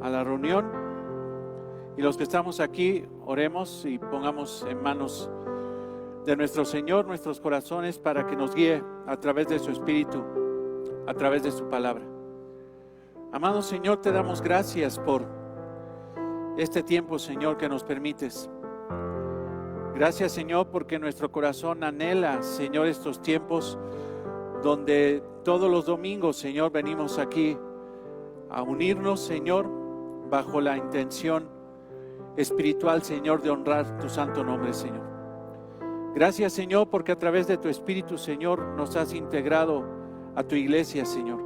a la reunión. Y los que estamos aquí, oremos y pongamos en manos de nuestro Señor nuestros corazones para que nos guíe a través de su Espíritu, a través de su palabra. Amado Señor, te damos gracias por este tiempo, Señor, que nos permites. Gracias, Señor, porque nuestro corazón anhela, Señor, estos tiempos donde todos los domingos, Señor, venimos aquí a unirnos, Señor, bajo la intención espiritual, Señor, de honrar tu santo nombre, Señor. Gracias, Señor, porque a través de tu Espíritu, Señor, nos has integrado a tu iglesia, Señor.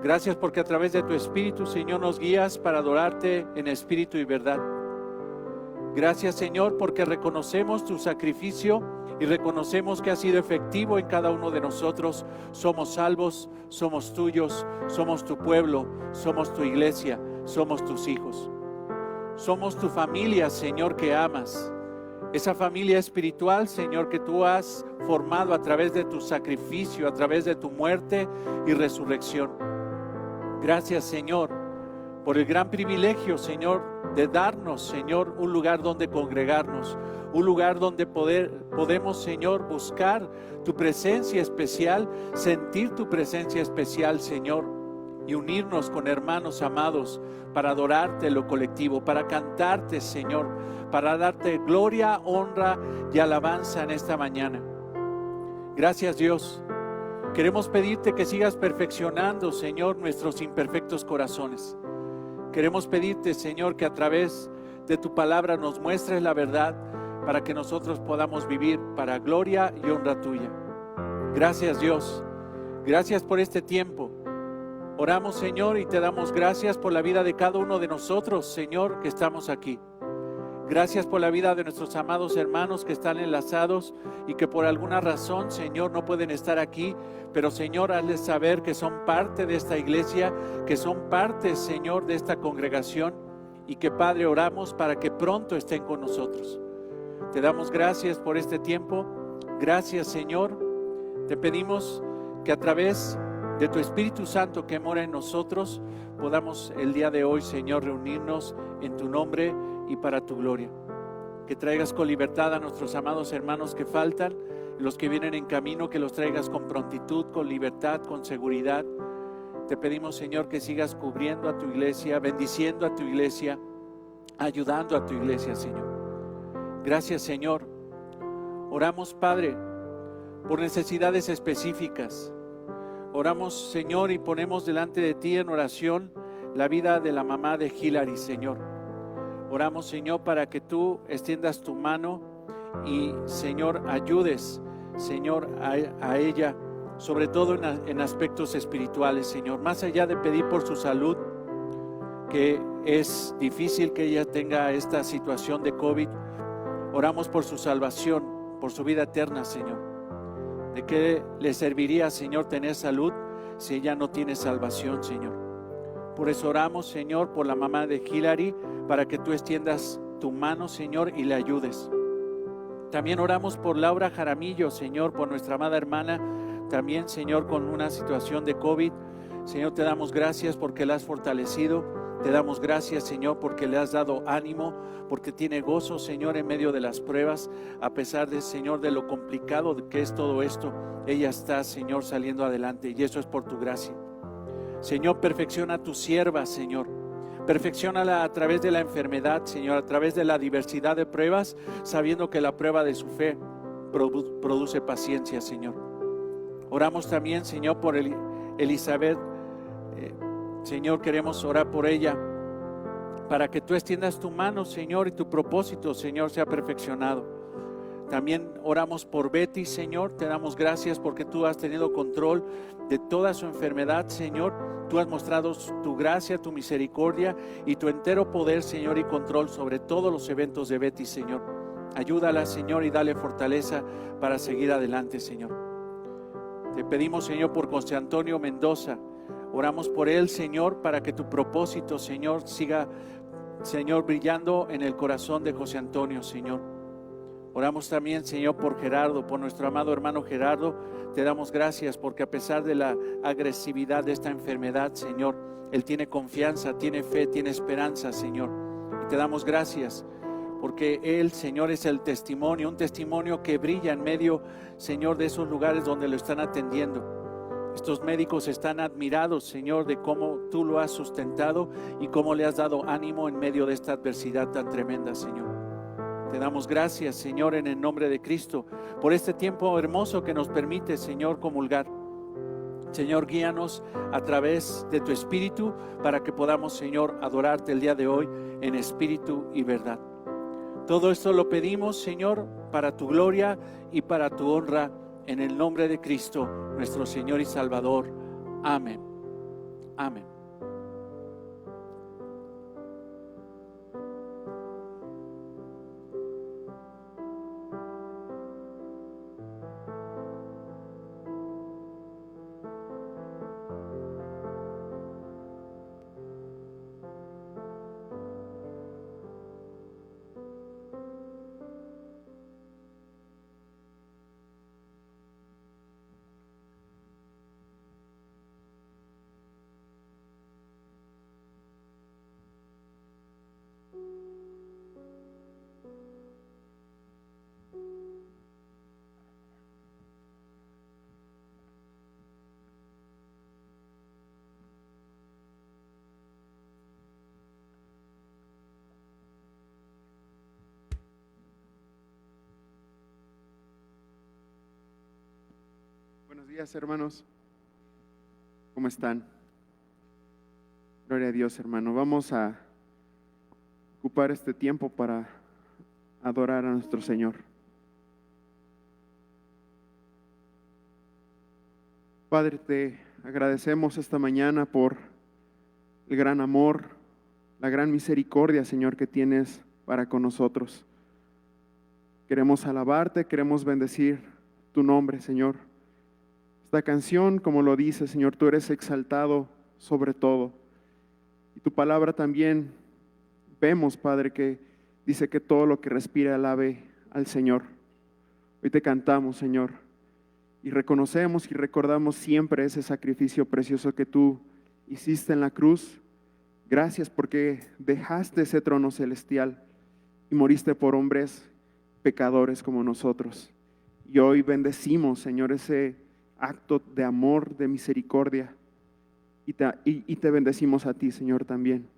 Gracias porque a través de tu Espíritu, Señor, nos guías para adorarte en espíritu y verdad. Gracias, Señor, porque reconocemos tu sacrificio y reconocemos que ha sido efectivo en cada uno de nosotros. Somos salvos, somos tuyos, somos tu pueblo, somos tu iglesia, somos tus hijos. Somos tu familia, Señor, que amas. Esa familia espiritual, Señor, que tú has formado a través de tu sacrificio, a través de tu muerte y resurrección. Gracias, Señor, por el gran privilegio, Señor, de darnos, Señor, un lugar donde congregarnos, un lugar donde podemos, Señor, buscar tu presencia especial, sentir tu presencia especial, Señor, y unirnos con hermanos amados para adorarte en lo colectivo, para cantarte, Señor, para darte gloria, honra y alabanza en esta mañana. Gracias, Dios. Queremos pedirte que sigas perfeccionando, Señor, nuestros imperfectos corazones. Queremos pedirte, Señor, que a través de tu palabra nos muestres la verdad para que nosotros podamos vivir para gloria y honra tuya. Gracias, Dios. Gracias por este tiempo. Oramos, Señor, y te damos gracias por la vida de cada uno de nosotros, Señor, que estamos aquí. Gracias por la vida de nuestros amados hermanos que están enlazados y que por alguna razón, Señor, no pueden estar aquí. Pero, Señor, hazles saber que son parte de esta iglesia, que son parte, Señor, de esta congregación. Y que, Padre, oramos para que pronto estén con nosotros. Te damos gracias por este tiempo. Gracias, Señor. Te pedimos que a través de tu Espíritu Santo que mora en nosotros, podamos el día de hoy, Señor, reunirnos en tu nombre y para tu gloria. Que traigas con libertad a nuestros amados hermanos que faltan, los que vienen en camino, que los traigas con prontitud, con libertad, con seguridad. Te pedimos, Señor, que sigas cubriendo a tu iglesia, bendiciendo a tu iglesia, ayudando a tu iglesia, Señor. Gracias, Señor. Oramos, Padre, por necesidades específicas. Oramos, Señor, y ponemos delante de ti en oración la vida de la mamá de Hilary, Señor. Oramos, Señor, para que tú extiendas tu mano y, Señor, ayudes, Señor, a ella, sobre todo en aspectos espirituales, Señor. Más allá de pedir por su salud, que es difícil que ella tenga esta situación de COVID, oramos por su salvación, por su vida eterna, Señor. ¿De qué le serviría, Señor, tener salud si ella no tiene salvación, Señor? Por eso oramos, Señor, por la mamá de Hilary, para que tú extiendas tu mano, Señor, y le ayudes. También oramos por Laura Jaramillo, Señor, por nuestra amada hermana, también, Señor, con una situación de COVID. Señor, te damos gracias porque la has fortalecido. Te damos gracias, Señor, porque le has dado ánimo, porque tiene gozo, Señor, en medio de las pruebas. A pesar de, Señor, de lo complicado que es todo esto, ella está, Señor, saliendo adelante, y eso es por tu gracia. Señor, perfecciona a tu sierva, Señor. Perfecciónala a través de la enfermedad, Señor, a través de la diversidad de pruebas, sabiendo que la prueba de su fe produce paciencia, Señor. Oramos también, Señor, por Elizabeth. Señor, queremos orar por ella, para que tú extiendas tu mano, Señor, y tu propósito, Señor, sea perfeccionado. También oramos por Betty, Señor. Te damos gracias porque tú has tenido control de toda su enfermedad, Señor. Tú has mostrado tu gracia, tu misericordia y tu entero poder, Señor, y control sobre todos los eventos de Betty, Señor. Ayúdala, Señor, y dale fortaleza para seguir adelante, Señor. Te pedimos, Señor, por José Antonio Mendoza. Oramos por él, Señor, para que tu propósito, Señor, siga, Señor, brillando en el corazón de José Antonio, Señor. Oramos también, Señor, por Gerardo, por nuestro amado hermano Gerardo. Te damos gracias porque a pesar de la agresividad de esta enfermedad, Señor, él tiene confianza, tiene fe, tiene esperanza, Señor. Y te damos gracias porque él, Señor, es el testimonio, un testimonio que brilla en medio, Señor, de esos lugares donde lo están atendiendo. Estos médicos están admirados, Señor, de cómo tú lo has sustentado y cómo le has dado ánimo en medio de esta adversidad tan tremenda, Señor. Te damos gracias, Señor, en el nombre de Cristo, por este tiempo hermoso que nos permite, Señor, comulgar. Señor, guíanos a través de tu Espíritu para que podamos, Señor, adorarte el día de hoy en espíritu y verdad. Todo esto lo pedimos, Señor, para tu gloria y para tu honra, en el nombre de Cristo, nuestro Señor y Salvador. Amén. Amén. Buenos días, hermanos. ¿Cómo están? Gloria a Dios, hermano. Vamos a ocupar este tiempo para adorar a nuestro Señor. Padre, te agradecemos esta mañana por el gran amor, la gran misericordia, Señor, que tienes para con nosotros. Queremos alabarte, queremos bendecir tu nombre, Señor. Esta canción, como lo dice, Señor, tú eres exaltado sobre todo. Y tu palabra también vemos, Padre, que dice que todo lo que respira alabe al Señor. Hoy te cantamos, Señor, y reconocemos y recordamos siempre ese sacrificio precioso que tú hiciste en la cruz. Gracias porque dejaste ese trono celestial y moriste por hombres pecadores como nosotros. Y hoy bendecimos, Señor, ese acto de amor, de misericordia, y te bendecimos a ti, Señor, también.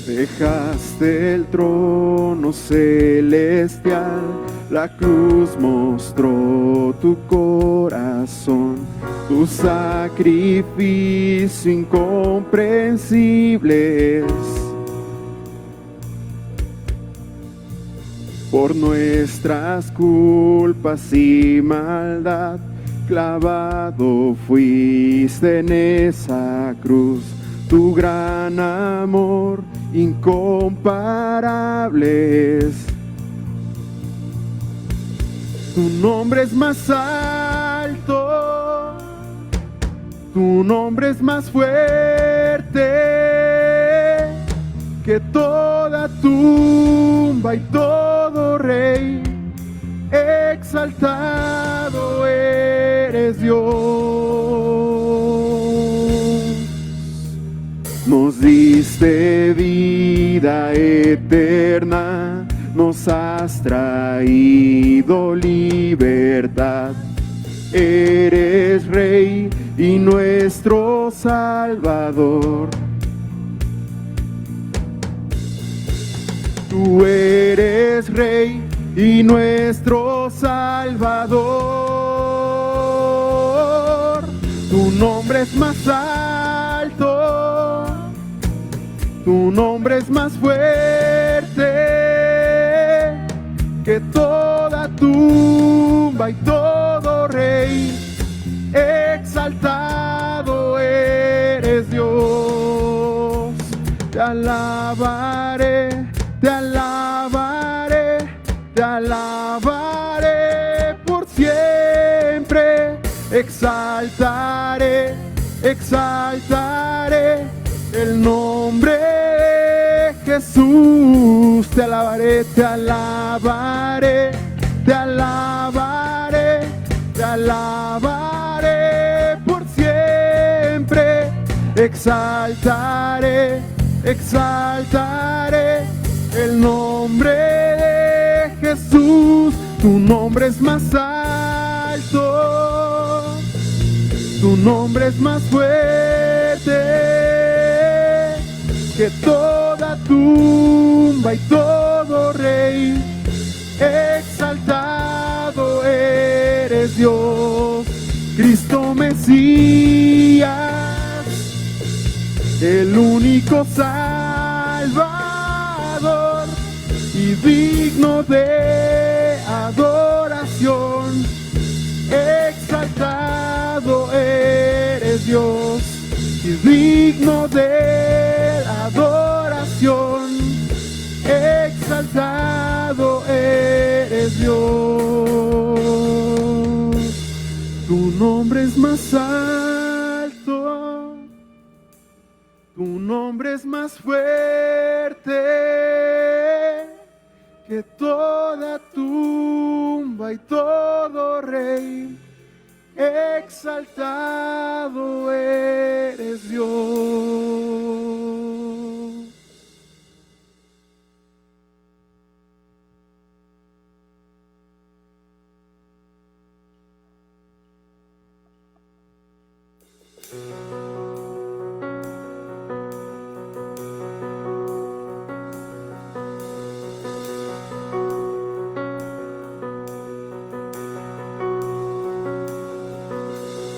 Dejaste el trono celestial, la cruz mostró tu corazón, tu sacrificio incomprensible es. Por nuestras culpas y maldad, clavado fuiste en esa cruz. Tu gran amor incomparable es. Tu nombre es más alto, tu nombre es más fuerte que toda tumba y todo rey. Exaltado eres Dios. Nos diste vida eterna, nos has traído libertad. Eres Rey y nuestro Salvador. Tú eres Rey y nuestro Salvador. Tu nombre es más alto, tu nombre es más fuerte que toda tumba y todo rey. Exaltado eres Dios. alabaré, te alabaré, te alabaré por siempre. Exaltaré, exaltaré el nombre de Jesús. Te alabaré, te alabaré, te alabaré, te alabaré por siempre. Exaltaré, exaltaré el nombre de Jesús. Tu nombre es más alto, tu nombre es más fuerte que toda tumba y todo rey. Exaltado eres Dios, Cristo Mesías, el único Salvador y digno de adoración. Exaltado eres Dios y digno de adoración. Exaltado eres Dios. Tu nombre es más alto, tu nombre es más fuerte que toda tumba y todo rey. Exaltado eres Dios.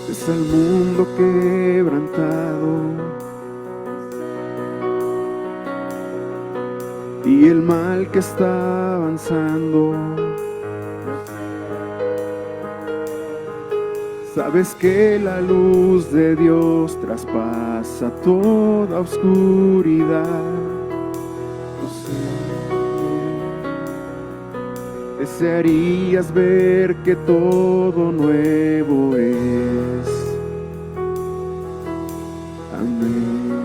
Es el mundo quebrantado y el mal que está avanzando. Sabes que la luz de Dios traspasa toda oscuridad. Desearías ver que todo nuevo es. Amén.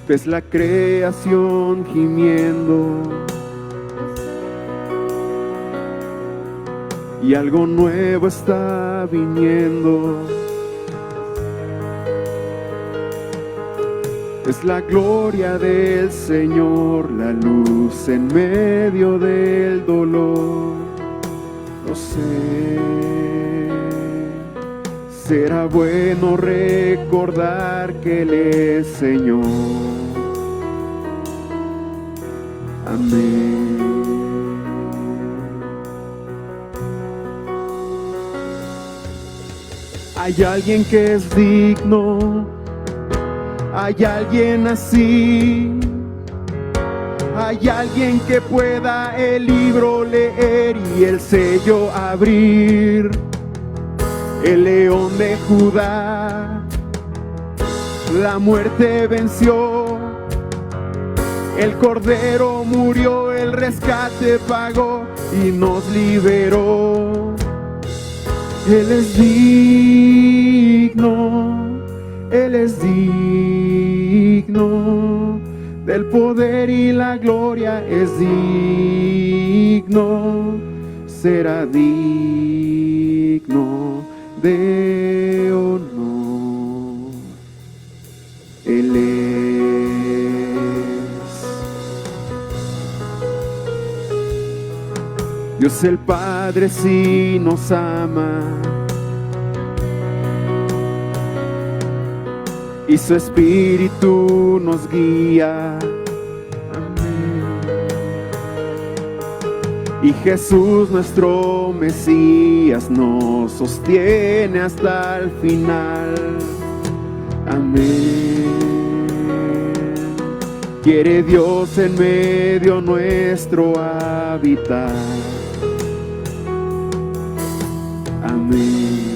Ves la creación gimiendo y algo nuevo está viniendo. Es la gloria del Señor, la luz en medio del dolor. Lo sé, será bueno recordar que Él es Señor. Amén. Hay alguien que es digno, hay alguien así, hay alguien que pueda el libro leer y el sello abrir. El león de Judá la muerte venció, el cordero murió, el rescate pagó y nos liberó. Él es digno, Él es digno del poder y la gloria, es digno, será digno de honor. Él es Dios el Padre, si nos ama, y su Espíritu nos guía. Amén. Y Jesús nuestro Mesías nos sostiene hasta el final. Amén. Quiere Dios en medio nuestro habitar. Amén.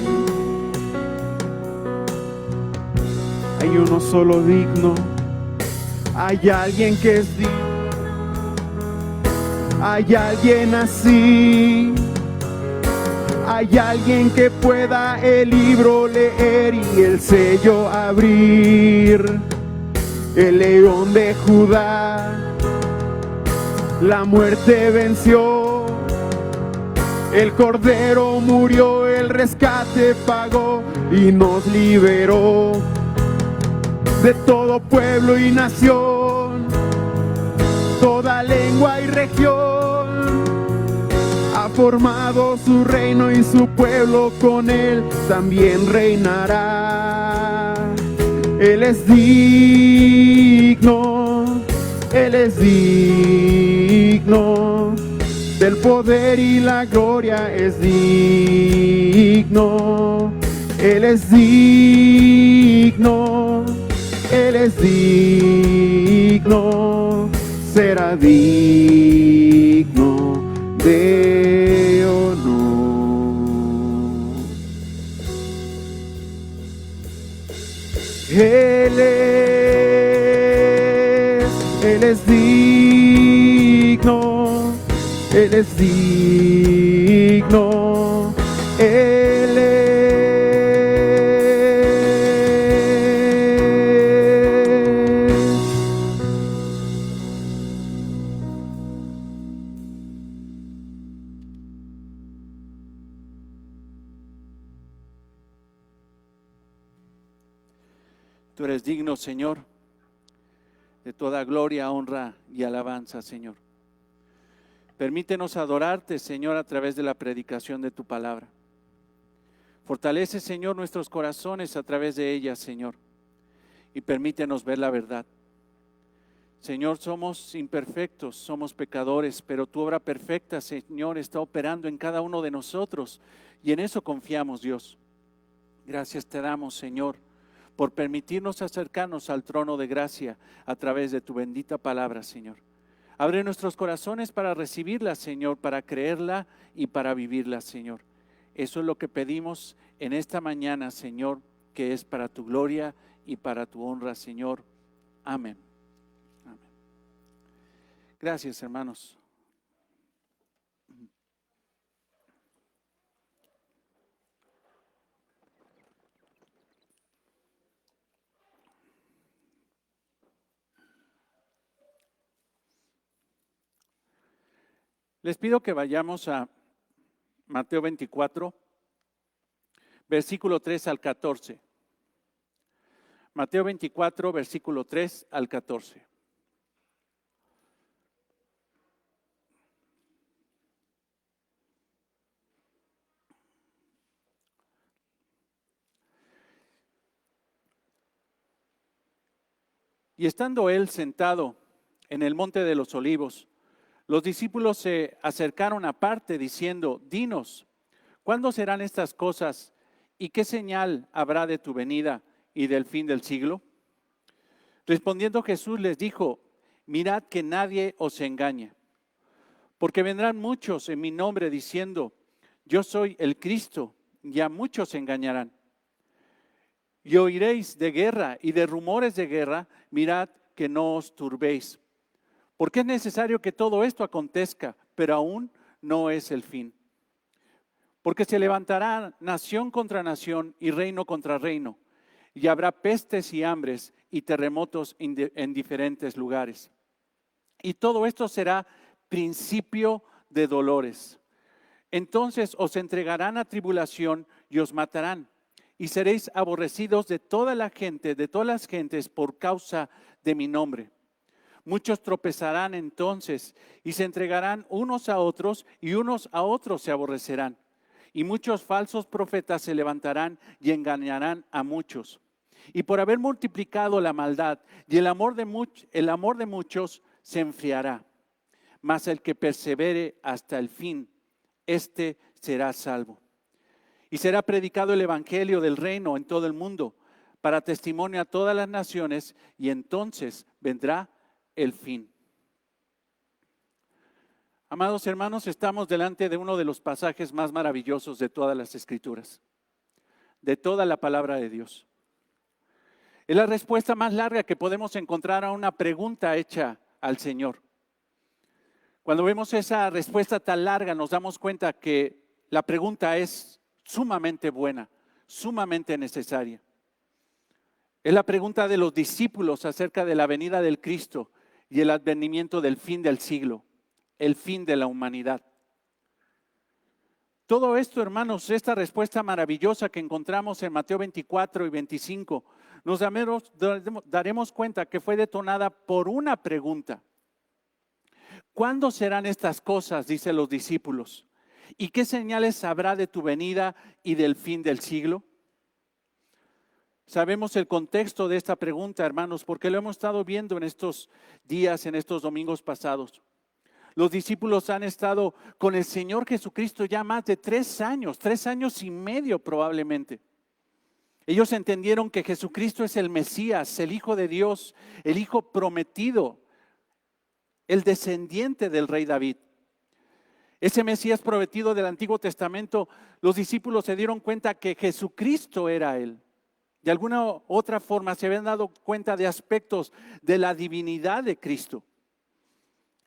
Hay uno solo digno. Hay alguien que es digno. Hay alguien así. Hay alguien que pueda el libro leer y el sello abrir. El león de Judá la muerte venció. El cordero murió, el rescate pagó y nos liberó de todo pueblo y nación, toda lengua y región. Ha formado su reino y su pueblo con él también reinará. Él es digno, él es digno. Del poder y la gloria es digno. Él es digno, él es digno. Será digno de honor. Él es digno, él es digno, él es. Tú eres digno, Señor, de toda gloria, honra y alabanza, Señor. Permítenos adorarte, Señor, a través de la predicación de tu palabra. Fortalece, Señor, nuestros corazones a través de ella, Señor, y permítenos ver la verdad. Señor, somos imperfectos, somos pecadores, pero tu obra perfecta, Señor, está operando en cada uno de nosotros, y en eso confiamos, Dios. Gracias te damos, Señor, por permitirnos acercarnos al trono de gracia a través de tu bendita palabra, Señor. Abre nuestros corazones para recibirla, Señor, para creerla y para vivirla, Señor. Eso es lo que pedimos en esta mañana, Señor, que es para tu gloria y para tu honra, Señor. Amén. Amén. Gracias, hermanos. Les pido que vayamos a Mateo 24, versículo 3 al 14. Mateo 24, versículo 3 al 14. Y estando él sentado en el monte de los olivos, los discípulos se acercaron aparte diciendo: dinos, ¿cuándo serán estas cosas y qué señal habrá de tu venida y del fin del siglo? Respondiendo Jesús les dijo: mirad que nadie os engañe, porque vendrán muchos en mi nombre diciendo: yo soy el Cristo, y a muchos se engañarán. Y oiréis de guerra y de rumores de guerra, mirad que no os turbéis. Porque es necesario que todo esto acontezca, pero aún no es el fin. Porque se levantará nación contra nación y reino contra reino, y habrá pestes y hambres y terremotos en diferentes lugares. Y todo esto será principio de dolores. Entonces os entregarán a tribulación y os matarán, y seréis aborrecidos de toda la gente, de todas las gentes, por causa de mi nombre. Muchos tropezarán entonces y se entregarán unos a otros, y unos a otros se aborrecerán. Y muchos falsos profetas se levantarán y engañarán a muchos. Y por haber multiplicado la maldad y el amor de muchos se enfriará. Mas el que persevere hasta el fin, este será salvo. Y será predicado el evangelio del reino en todo el mundo, para testimonio a todas las naciones, y entonces vendrá el fin. Amados hermanos, estamos delante de uno de los pasajes más maravillosos de todas las Escrituras, de toda la palabra de Dios. Es la respuesta más larga que podemos encontrar a una pregunta hecha al Señor. Cuando vemos esa respuesta tan larga, nos damos cuenta que la pregunta es sumamente buena, sumamente necesaria. Es la pregunta de los discípulos acerca de la venida del Cristo y el advenimiento del fin del siglo, el fin de la humanidad. Todo esto, hermanos, esta respuesta maravillosa que encontramos en Mateo 24 y 25, nos daremos cuenta que fue detonada por una pregunta. ¿Cuándo serán estas cosas?, dicen los discípulos. ¿Y qué señales habrá de tu venida y del fin del siglo? Sabemos el contexto de esta pregunta, hermanos, porque lo hemos estado viendo en estos días, en estos domingos pasados. Los discípulos han estado con el Señor Jesucristo ya más de 3 años y medio probablemente. Ellos entendieron que Jesucristo es el Mesías, el Hijo de Dios, el Hijo prometido, el descendiente del rey David. Ese Mesías prometido del Antiguo Testamento, los discípulos se dieron cuenta que Jesucristo era Él. De alguna u otra forma se habían dado cuenta de aspectos de la divinidad de Cristo.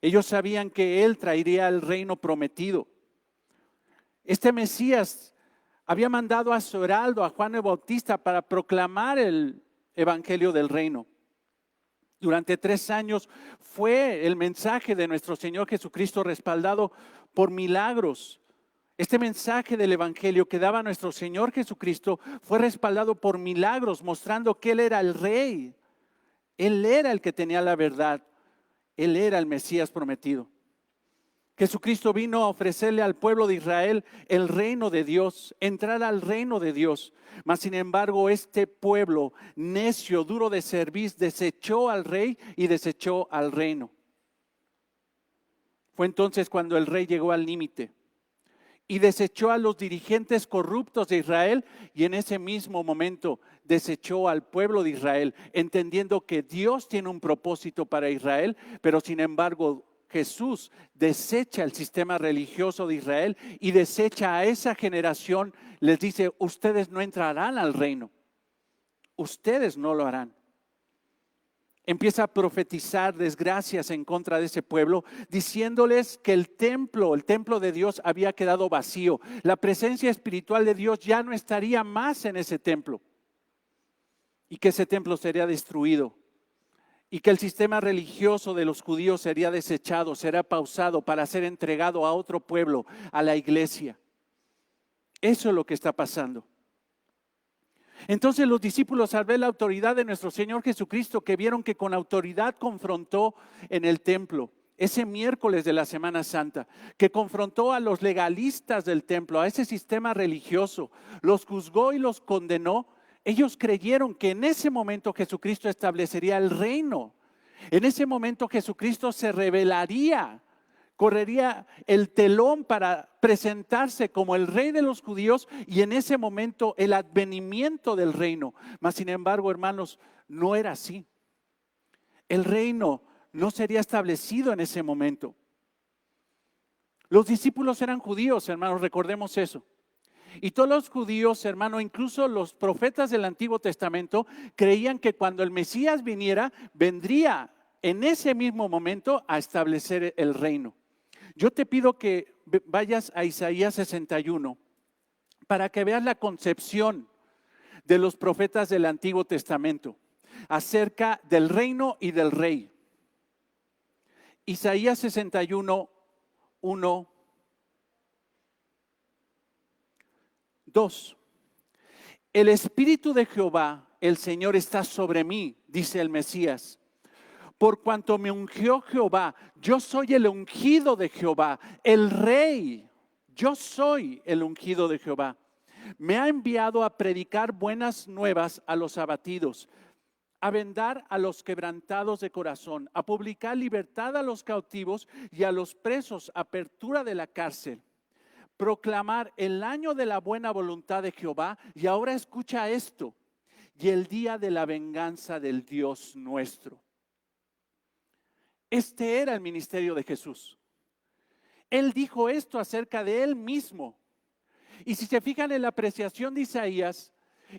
Ellos sabían que Él traería el reino prometido. Este Mesías había mandado a su heraldo, a Juan el Bautista, para proclamar el evangelio del reino. Durante 3 años fue el mensaje de nuestro Señor Jesucristo respaldado por milagros. Este mensaje del evangelio que daba nuestro Señor Jesucristo fue respaldado por milagros, mostrando que Él era el rey. Él era el que tenía la verdad. Él era el Mesías prometido. Jesucristo vino a ofrecerle al pueblo de Israel el reino de Dios, entrar al reino de Dios. Mas sin embargo, este pueblo necio, duro de cerviz, desechó al rey y desechó al reino. Fue entonces cuando el rey llegó al límite y desechó a los dirigentes corruptos de Israel, y en ese mismo momento desechó al pueblo de Israel, entendiendo que Dios tiene un propósito para Israel, pero sin embargo Jesús desecha el sistema religioso de Israel y desecha a esa generación. Les dice: ustedes no entrarán al reino, ustedes no lo harán. Empieza a profetizar desgracias en contra de ese pueblo, diciéndoles que el templo de Dios había quedado vacío. La presencia espiritual de Dios ya no estaría más en ese templo, y que ese templo sería destruido, y que el sistema religioso de los judíos sería desechado, será pausado para ser entregado a otro pueblo, a la iglesia. Eso es lo que está pasando. Entonces los discípulos, al ver la autoridad de nuestro Señor Jesucristo, que vieron que con autoridad confrontó en el templo, ese miércoles de la Semana Santa, que confrontó a los legalistas del templo, a ese sistema religioso, los juzgó y los condenó. Ellos creyeron que en ese momento Jesucristo establecería el reino. En ese momento Jesucristo se revelaría, correría el telón para presentarse como el rey de los judíos, y en ese momento el advenimiento del reino. Mas sin embargo, hermanos, no era así. El reino no sería establecido en ese momento. Los discípulos eran judíos, hermanos, recordemos eso. Y todos los judíos, hermano, incluso los profetas del Antiguo Testamento, creían que cuando el Mesías viniera, vendría en ese mismo momento a establecer el reino. Yo te pido que vayas a Isaías 61 para que veas la concepción de los profetas del Antiguo Testamento acerca del reino y del rey. Isaías 61, 1, 2. El Espíritu de Jehová, el Señor, está sobre mí, dice el Mesías. Por cuanto me ungió Jehová, yo soy el ungido de Jehová, el rey, yo soy el ungido de Jehová. Me ha enviado a predicar buenas nuevas a los abatidos, a vendar a los quebrantados de corazón, a publicar libertad a los cautivos y a los presos, apertura de la cárcel. Proclamar el año de la buena voluntad de Jehová. Y ahora escucha esto: y el día de la venganza del Dios nuestro. Este era el ministerio de Jesús. Él dijo esto acerca de él mismo. Y si se fijan en la apreciación de Isaías,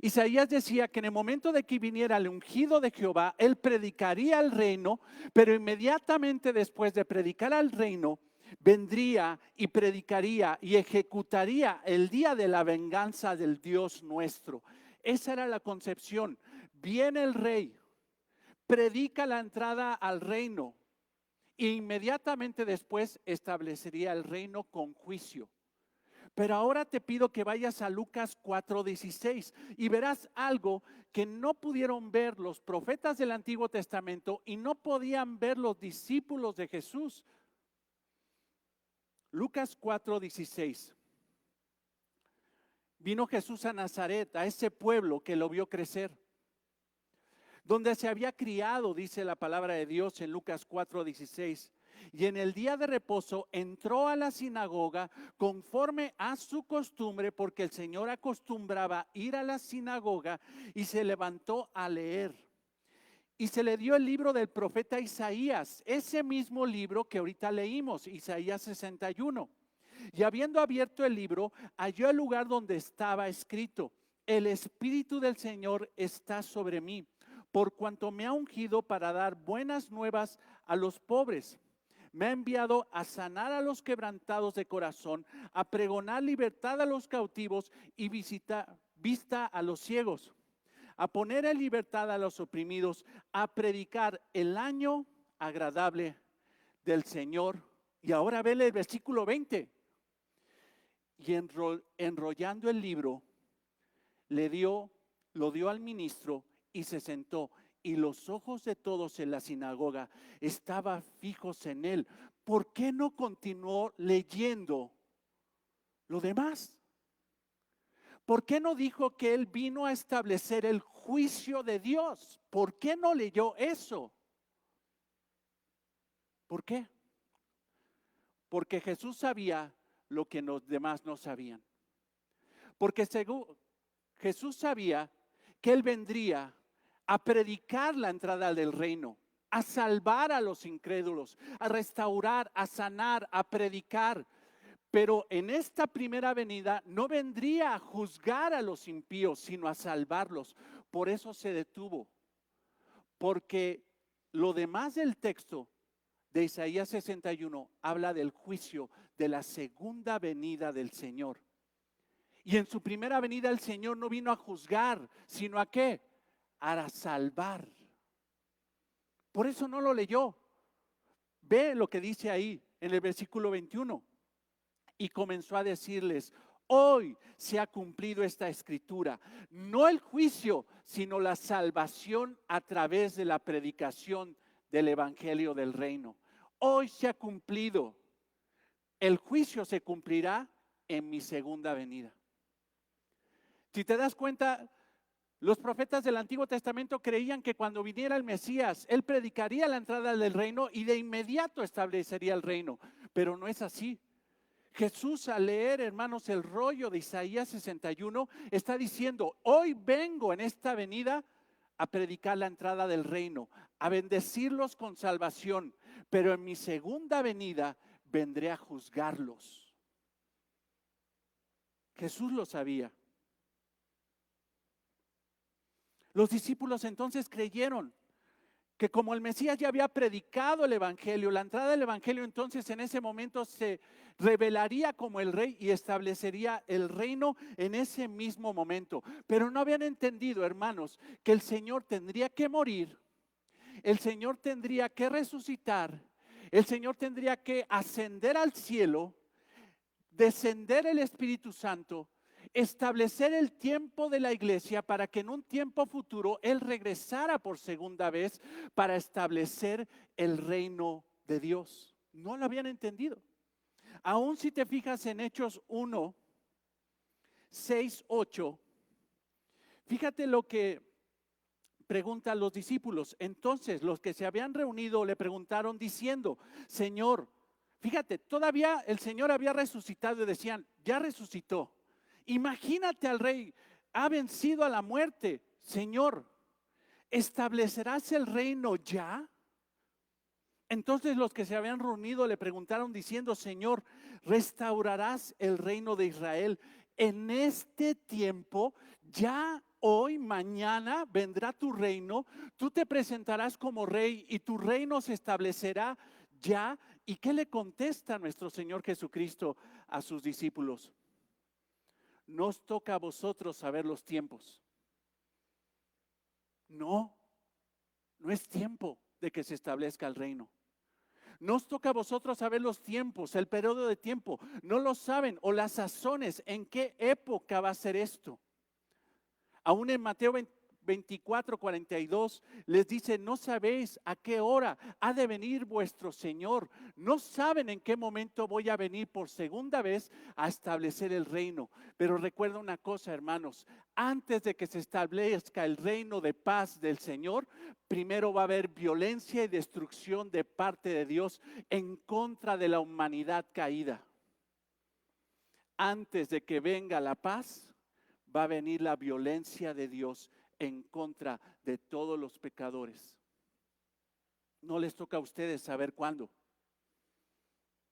Isaías decía que en el momento de que viniera el ungido de Jehová, él predicaría el reino, pero inmediatamente después de predicar al reino, vendría y predicaría y ejecutaría el día de la venganza del Dios nuestro. Esa era la concepción. Viene el rey, predica la entrada al reino e inmediatamente después establecería el reino con juicio. Pero ahora te pido que vayas a Lucas 4:16 y verás algo que no pudieron ver los profetas del Antiguo Testamento y no podían ver los discípulos de Jesús. Lucas 4:16. Vino Jesús a Nazaret, a ese pueblo que lo vio crecer, donde se había criado, dice la palabra de Dios en Lucas 4:16. Y en el día de reposo entró a la sinagoga conforme a su costumbre, porque el Señor acostumbraba ir a la sinagoga, y se levantó a leer. Y se le dio el libro del profeta Isaías, ese mismo libro que ahorita leímos, Isaías 61. Y habiendo abierto el libro, halló el lugar donde estaba escrito: el Espíritu del Señor está sobre mí, por cuanto me ha ungido para dar buenas nuevas a los pobres. Me ha enviado a sanar a los quebrantados de corazón, a pregonar libertad a los cautivos y vista a los ciegos, a poner en libertad a los oprimidos, a predicar el año agradable del Señor. Y ahora vele el versículo 20. Y enrollando el libro, lo dio al ministro y se sentó. Y los ojos de todos en la sinagoga estaban fijos en él. ¿Por qué no continuó leyendo lo demás? ¿Por qué no dijo que él vino a establecer el juicio de Dios? ¿Por qué no leyó eso? ¿Por qué? Porque Jesús sabía lo que los demás no sabían. Porque Jesús sabía que él vendría a predicar la entrada del reino, a salvar a los incrédulos, a restaurar, a sanar, a predicar. Pero en esta primera venida no vendría a juzgar a los impíos, sino a salvarlos. Por eso se detuvo, porque lo demás del texto de Isaías 61 habla del juicio, de la segunda venida del Señor. Y en su primera venida el Señor no vino a juzgar, sino a ¿qué? A salvar. Por eso no lo leyó. Ve lo que dice ahí en el versículo 21. Y comenzó a decirles: hoy se ha cumplido esta escritura, no el juicio, sino la salvación a través de la predicación del evangelio del reino. Hoy se ha cumplido. El juicio se cumplirá en mi segunda venida. Si te das cuenta, los profetas del Antiguo Testamento creían que cuando viniera el Mesías, él predicaría la entrada del reino y de inmediato establecería el reino. Pero no es así. Jesús, al leer, hermanos, el rollo de Isaías 61, está diciendo: hoy vengo en esta venida a predicar la entrada del reino, a bendecirlos con salvación, pero en mi segunda venida vendré a juzgarlos. Jesús lo sabía. Los discípulos entonces creyeron que como el Mesías ya había predicado el evangelio, la entrada del evangelio, entonces en ese momento se revelaría como el rey y establecería el reino en ese mismo momento. Pero no habían entendido, hermanos, que el Señor tendría que morir, el Señor tendría que resucitar, el Señor tendría que ascender al cielo, descender el Espíritu Santo, establecer el tiempo de la iglesia para que en un tiempo futuro Él regresara por segunda vez para establecer el reino de Dios. No lo habían entendido. Aún si te fijas en Hechos 1, 6, 8, fíjate lo que preguntan los discípulos. Entonces los que se habían reunido le preguntaron diciendo: Señor, fíjate, todavía el Señor había resucitado y decían: ya resucitó. Imagínate al rey, ha vencido a la muerte. Señor, ¿establecerás el reino ya? Entonces los que se habían reunido le preguntaron diciendo: Señor, ¿restaurarás el reino de Israel en este tiempo? Ya hoy, mañana vendrá tu reino, tú te presentarás como rey y tu reino se establecerá ya. ¿Y qué le contesta nuestro Señor Jesucristo a sus discípulos? No os toca a vosotros saber los tiempos. No, no es tiempo de que se establezca el reino. No os toca a vosotros saber los tiempos, el periodo de tiempo. No lo saben, o las sazones, en qué época va a ser esto. Aún en Mateo 24:42 les dice, no sabéis a qué hora ha de venir vuestro Señor. No saben en qué momento voy a venir por segunda vez a establecer el reino. Pero recuerda una cosa, hermanos, antes de que se establezca el reino de paz del Señor, primero va a haber violencia y destrucción de parte de Dios en contra de la humanidad caída. Antes de que venga la paz, va a venir la violencia de Dios en contra de todos los pecadores. No les toca a ustedes saber cuándo.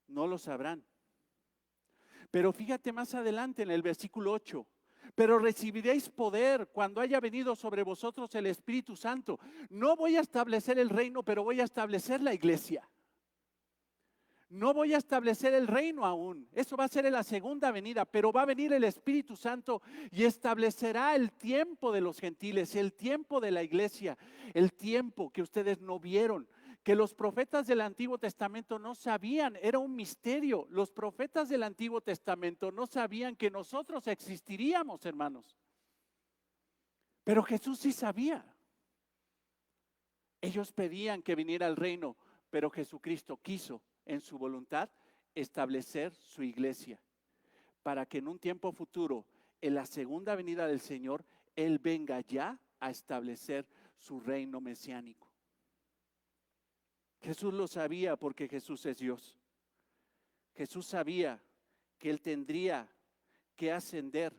No lo sabrán. Pero fíjate más adelante en el versículo 8. Pero recibiréis poder cuando haya venido sobre vosotros el Espíritu Santo. No voy a establecer el reino, pero voy a establecer la iglesia. No voy a establecer el reino aún. Eso va a ser en la segunda venida, pero va a venir el Espíritu Santo y establecerá el tiempo de los gentiles, el tiempo de la iglesia, el tiempo que ustedes no vieron, que los profetas del Antiguo Testamento no sabían, era un misterio. Los profetas del Antiguo Testamento no sabían que nosotros existiríamos, hermanos. Pero Jesús sí sabía. Ellos pedían que viniera el reino, pero Jesucristo quiso en su voluntad establecer su iglesia para que en un tiempo futuro, en la segunda venida del Señor, Él venga ya a establecer su reino mesiánico. Jesús lo sabía porque Jesús es Dios. Jesús sabía que Él tendría que ascender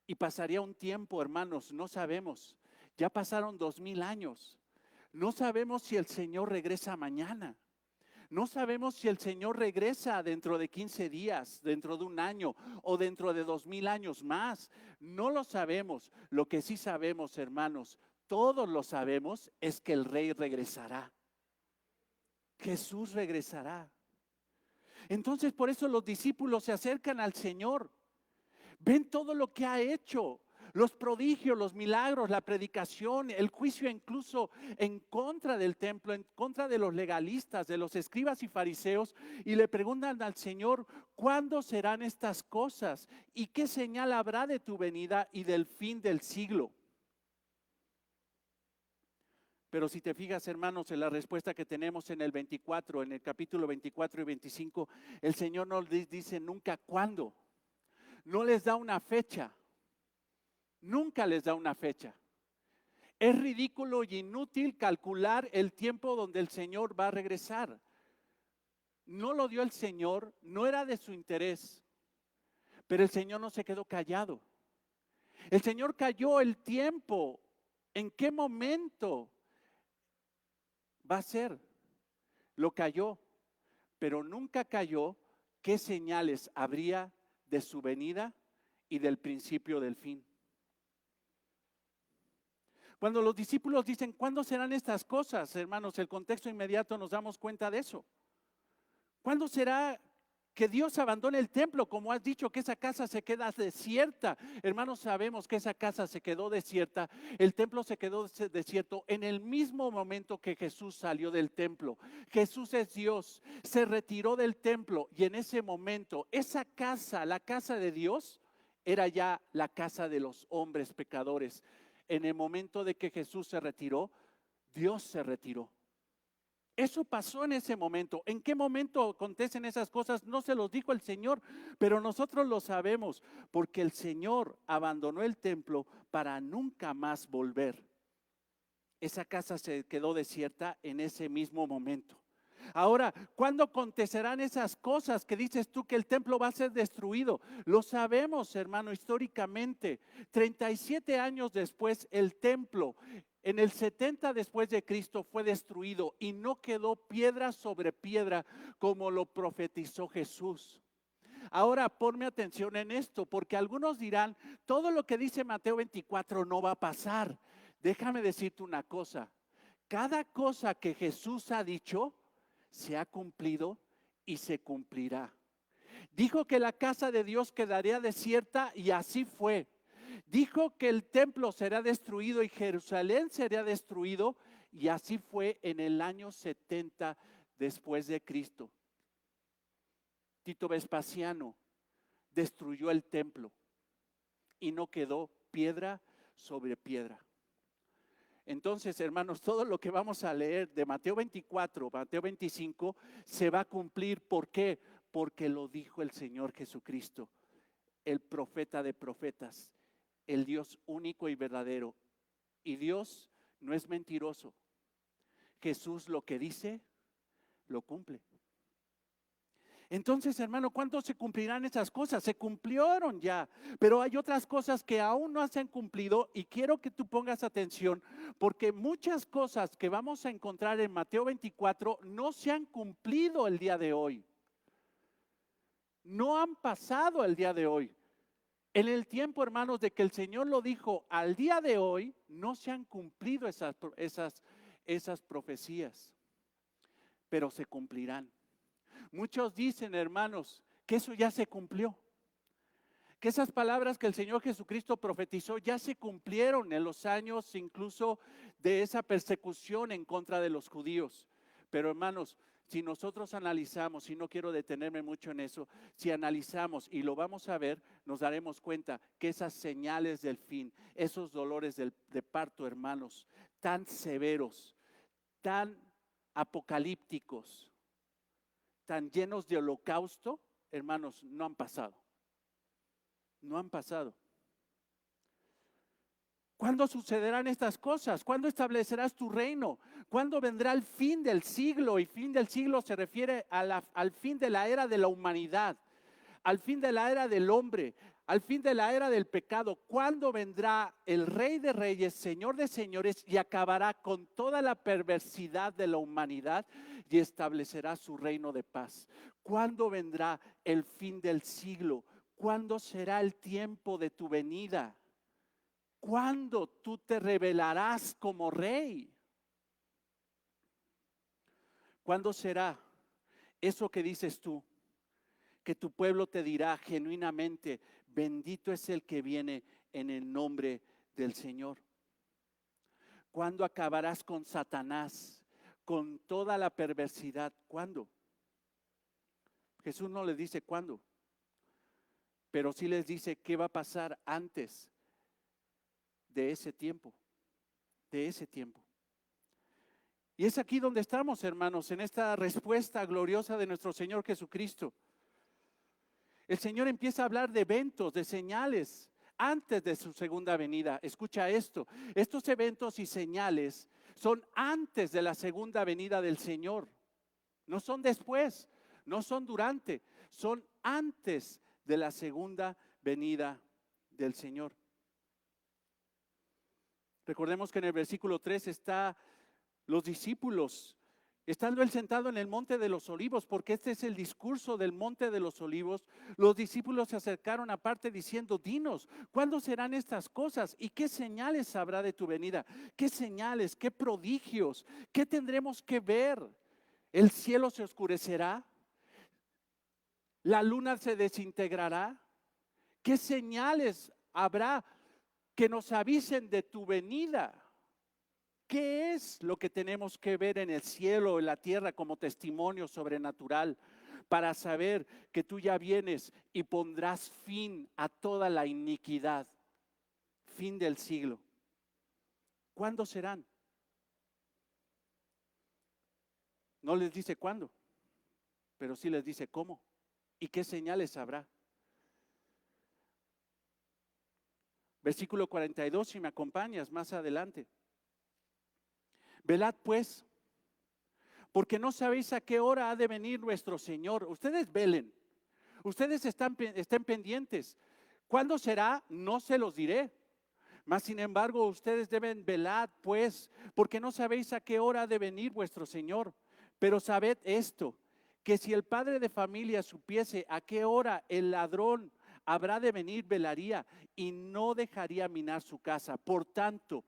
y pasaría un tiempo, hermanos, no sabemos, ya pasaron 2000 años, no sabemos si el Señor regresa mañana. No sabemos si el Señor regresa dentro de 15 días, dentro de un año o dentro de 2000 años más. No lo sabemos. Lo que sí sabemos, hermanos, todos lo sabemos, es que el Rey regresará. Jesús regresará. Entonces, por eso los discípulos se acercan al Señor. Ven todo lo que ha hecho. Los prodigios, los milagros, la predicación, el juicio incluso en contra del templo, en contra de los legalistas, de los escribas y fariseos, y le preguntan al Señor, ¿cuándo serán estas cosas? ¿Y qué señal habrá de tu venida y del fin del siglo? Pero si te fijas, hermanos, en la respuesta que tenemos en el 24, en el capítulo 24 y 25, el Señor no les dice nunca cuándo, no les da una fecha. Nunca les da una fecha. Es ridículo y inútil calcular el tiempo donde el Señor va a regresar. No lo dio el Señor, no era de su interés, pero el Señor no se quedó callado. El Señor cayó el tiempo. ¿En qué momento va a ser? Lo cayó, pero nunca cayó qué señales habría de su venida y del principio del fin. Cuando los discípulos dicen, ¿cuándo serán estas cosas? Hermanos, el contexto inmediato nos damos cuenta de eso. ¿Cuándo será que Dios abandone el templo? Como has dicho, que esa casa se queda desierta. Hermanos, sabemos que esa casa se quedó desierta. El templo se quedó desierto en el mismo momento que Jesús salió del templo. Jesús es Dios, se retiró del templo y en ese momento, esa casa, la casa de Dios, era ya la casa de los hombres pecadores. En el momento de que Jesús se retiró, Dios se retiró. Eso pasó en ese momento. ¿En qué momento acontecen esas cosas? No se los dijo el Señor, pero nosotros lo sabemos, porque el Señor abandonó el templo para nunca más volver. Esa casa se quedó desierta en ese mismo momento. Ahora, ¿cuándo acontecerán esas cosas que dices tú que el templo va a ser destruido? Lo sabemos, hermano, históricamente. 37 años después, el templo, en el 70 después de Cristo, fue destruido y no quedó piedra sobre piedra como lo profetizó Jesús. Ahora ponme atención en esto, porque algunos dirán, todo lo que dice Mateo 24 no va a pasar. Déjame decirte una cosa, cada cosa que Jesús ha dicho se ha cumplido y se cumplirá. Dijo que la casa de Dios quedaría desierta y así fue. Dijo que el templo será destruido y Jerusalén será destruido y así fue en el año 70 después de Cristo. Tito Vespasiano destruyó el templo y no quedó piedra sobre piedra. Entonces, hermanos, todo lo que vamos a leer de Mateo 24, Mateo 25, se va a cumplir. ¿Por qué? Porque lo dijo el Señor Jesucristo, el profeta de profetas, el Dios único y verdadero. Y Dios no es mentiroso. Jesús lo que dice, lo cumple. Entonces, hermano, ¿cuándo se cumplirán esas cosas? Se cumplieron ya, pero hay otras cosas que aún no se han cumplido y quiero que tú pongas atención porque muchas cosas que vamos a encontrar en Mateo 24 no se han cumplido el día de hoy. No han pasado el día de hoy. En el tiempo, hermanos, de que el Señor lo dijo, al día de hoy no se han cumplido esas profecías, pero se cumplirán. Muchos dicen, hermanos, que eso ya se cumplió, que esas palabras que el Señor Jesucristo profetizó ya se cumplieron en los años incluso de esa persecución en contra de los judíos. Pero hermanos, si nosotros analizamos, y no quiero detenerme mucho en eso, si analizamos y lo vamos a ver, nos daremos cuenta que esas señales del fin, esos dolores de parto, hermanos, tan severos, tan apocalípticos, tan llenos de holocausto, hermanos, no han pasado. No han pasado. ¿Cuándo sucederán estas cosas? ¿Cuándo establecerás tu reino? ¿Cuándo vendrá el fin del siglo? Y fin del siglo se refiere al fin de la era de la humanidad, al fin de la era del hombre, al fin de la era del pecado. ¿Cuándo vendrá el Rey de Reyes, Señor de Señores y acabará con toda la perversidad de la humanidad y establecerá su reino de paz? ¿Cuándo vendrá el fin del siglo? ¿Cuándo será el tiempo de tu venida? ¿Cuándo tú te revelarás como rey? ¿Cuándo será eso que dices tú? Que tu pueblo te dirá genuinamente, bendito es el que viene en el nombre del Señor. ¿Cuándo acabarás con Satanás, con toda la perversidad? ¿Cuándo? Jesús no les dice cuándo, pero sí les dice qué va a pasar antes de ese tiempo, de ese tiempo. Y es aquí donde estamos, hermanos, en esta respuesta gloriosa de nuestro Señor Jesucristo. El Señor empieza a hablar de eventos, de señales, antes de su segunda venida. Escucha esto, estos eventos y señales son antes de la segunda venida del Señor. No son después, no son durante, son antes de la segunda venida del Señor. Recordemos que en el versículo 3 está los discípulos, estando él sentado en el monte de los olivos, porque este es el discurso del monte de los olivos, los discípulos se acercaron aparte diciendo, dinos, ¿cuándo serán estas cosas? ¿Y qué señales habrá de tu venida? ¿Qué señales? ¿Qué prodigios? ¿Qué tendremos que ver? ¿El cielo se oscurecerá? ¿La luna se desintegrará? ¿Qué señales habrá que nos avisen de tu venida? ¿Qué es lo que tenemos que ver en el cielo o en la tierra como testimonio sobrenatural para saber que tú ya vienes y pondrás fin a toda la iniquidad? Fin del siglo. ¿Cuándo serán? No les dice cuándo, pero sí les dice cómo y qué señales habrá. Versículo 42, si me acompañas más adelante. Velad pues, porque no sabéis a qué hora ha de venir nuestro Señor. Ustedes velen, ustedes estén pendientes. ¿Cuándo será? No se los diré. Mas sin embargo, ustedes deben velar pues, porque no sabéis a qué hora ha de venir vuestro Señor. Pero sabed esto, que si el padre de familia supiese a qué hora el ladrón habrá de venir, velaría y no dejaría minar su casa. Por tanto,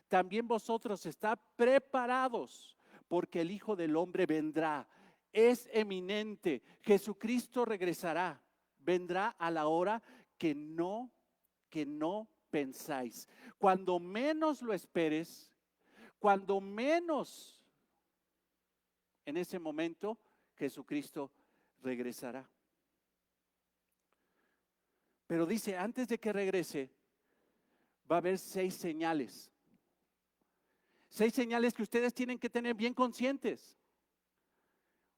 también vosotros estad preparados, porque el Hijo del Hombre vendrá. Es eminente, Jesucristo regresará, vendrá a la hora que no pensáis. Cuando menos lo esperes, cuando menos en ese momento, Jesucristo regresará. Pero dice, antes de que regrese, va a haber 6 señales. 6 señales que ustedes tienen que tener bien conscientes.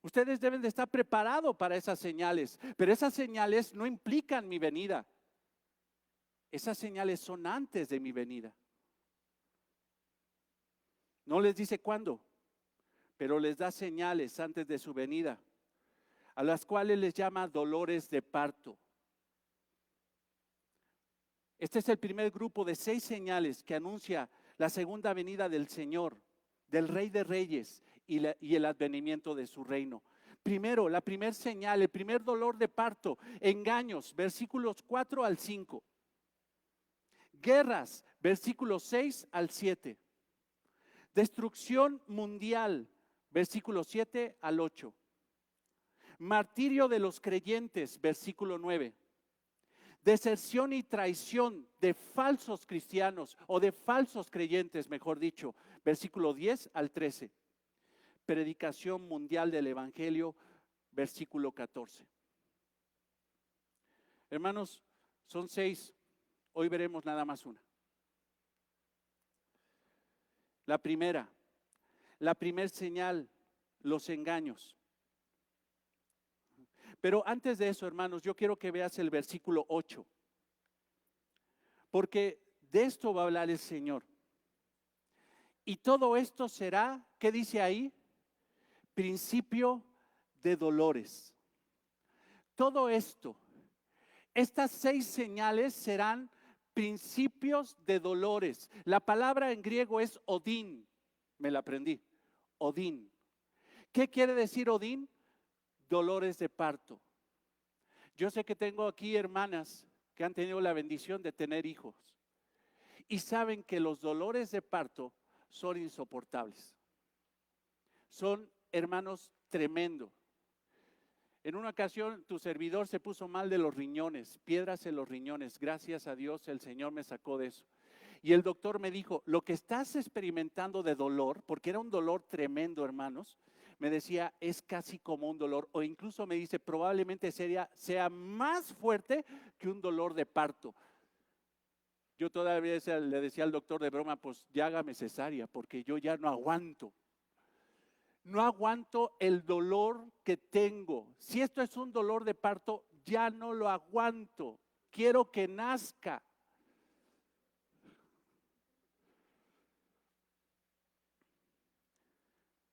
Ustedes deben de estar preparados para esas señales, pero esas señales no implican mi venida. Esas señales son antes de mi venida. No les dice cuándo, pero les da señales antes de su venida, a las cuales les llama dolores de parto. Este es el primer grupo de 6 señales que anuncia la segunda venida del Señor, del Rey de Reyes y el advenimiento de su reino. Primero, la primera señal, el primer dolor de parto, engaños, versículos 4 al 5. Guerras, versículos 6 al 7. Destrucción mundial, versículos 7 al 8. Martirio de los creyentes, versículo 9. Deserción y traición de falsos cristianos o de falsos creyentes, mejor dicho, versículo 10 al 13. Predicación mundial del Evangelio, versículo 14. Hermanos, son 6, hoy veremos nada más una. La primera señal, los engaños. Pero antes de eso, hermanos, yo quiero que veas el versículo 8, porque de esto va a hablar el Señor. Y todo esto será, ¿qué dice ahí? Principio de dolores. Todo esto, estas 6 señales serán principios de dolores. La palabra en griego es odín, me la aprendí, odín. ¿Qué quiere decir odín? Dolores de parto. Yo sé que tengo aquí hermanas que han tenido la bendición de tener hijos y saben que los dolores de parto son insoportables. Son, hermanos, tremendo. En una ocasión tu servidor se puso mal de los riñones, piedras en los riñones. Gracias a Dios el Señor me sacó de eso. Y el doctor me dijo, lo que estás experimentando de dolor, porque era un dolor tremendo, hermanos, me decía, es casi como un dolor, o incluso me dice, probablemente sea más fuerte que un dolor de parto. Yo todavía le decía al doctor de broma, pues ya hágame cesárea, porque yo ya no aguanto. No aguanto el dolor que tengo. Si esto es un dolor de parto, ya no lo aguanto. Quiero que nazca.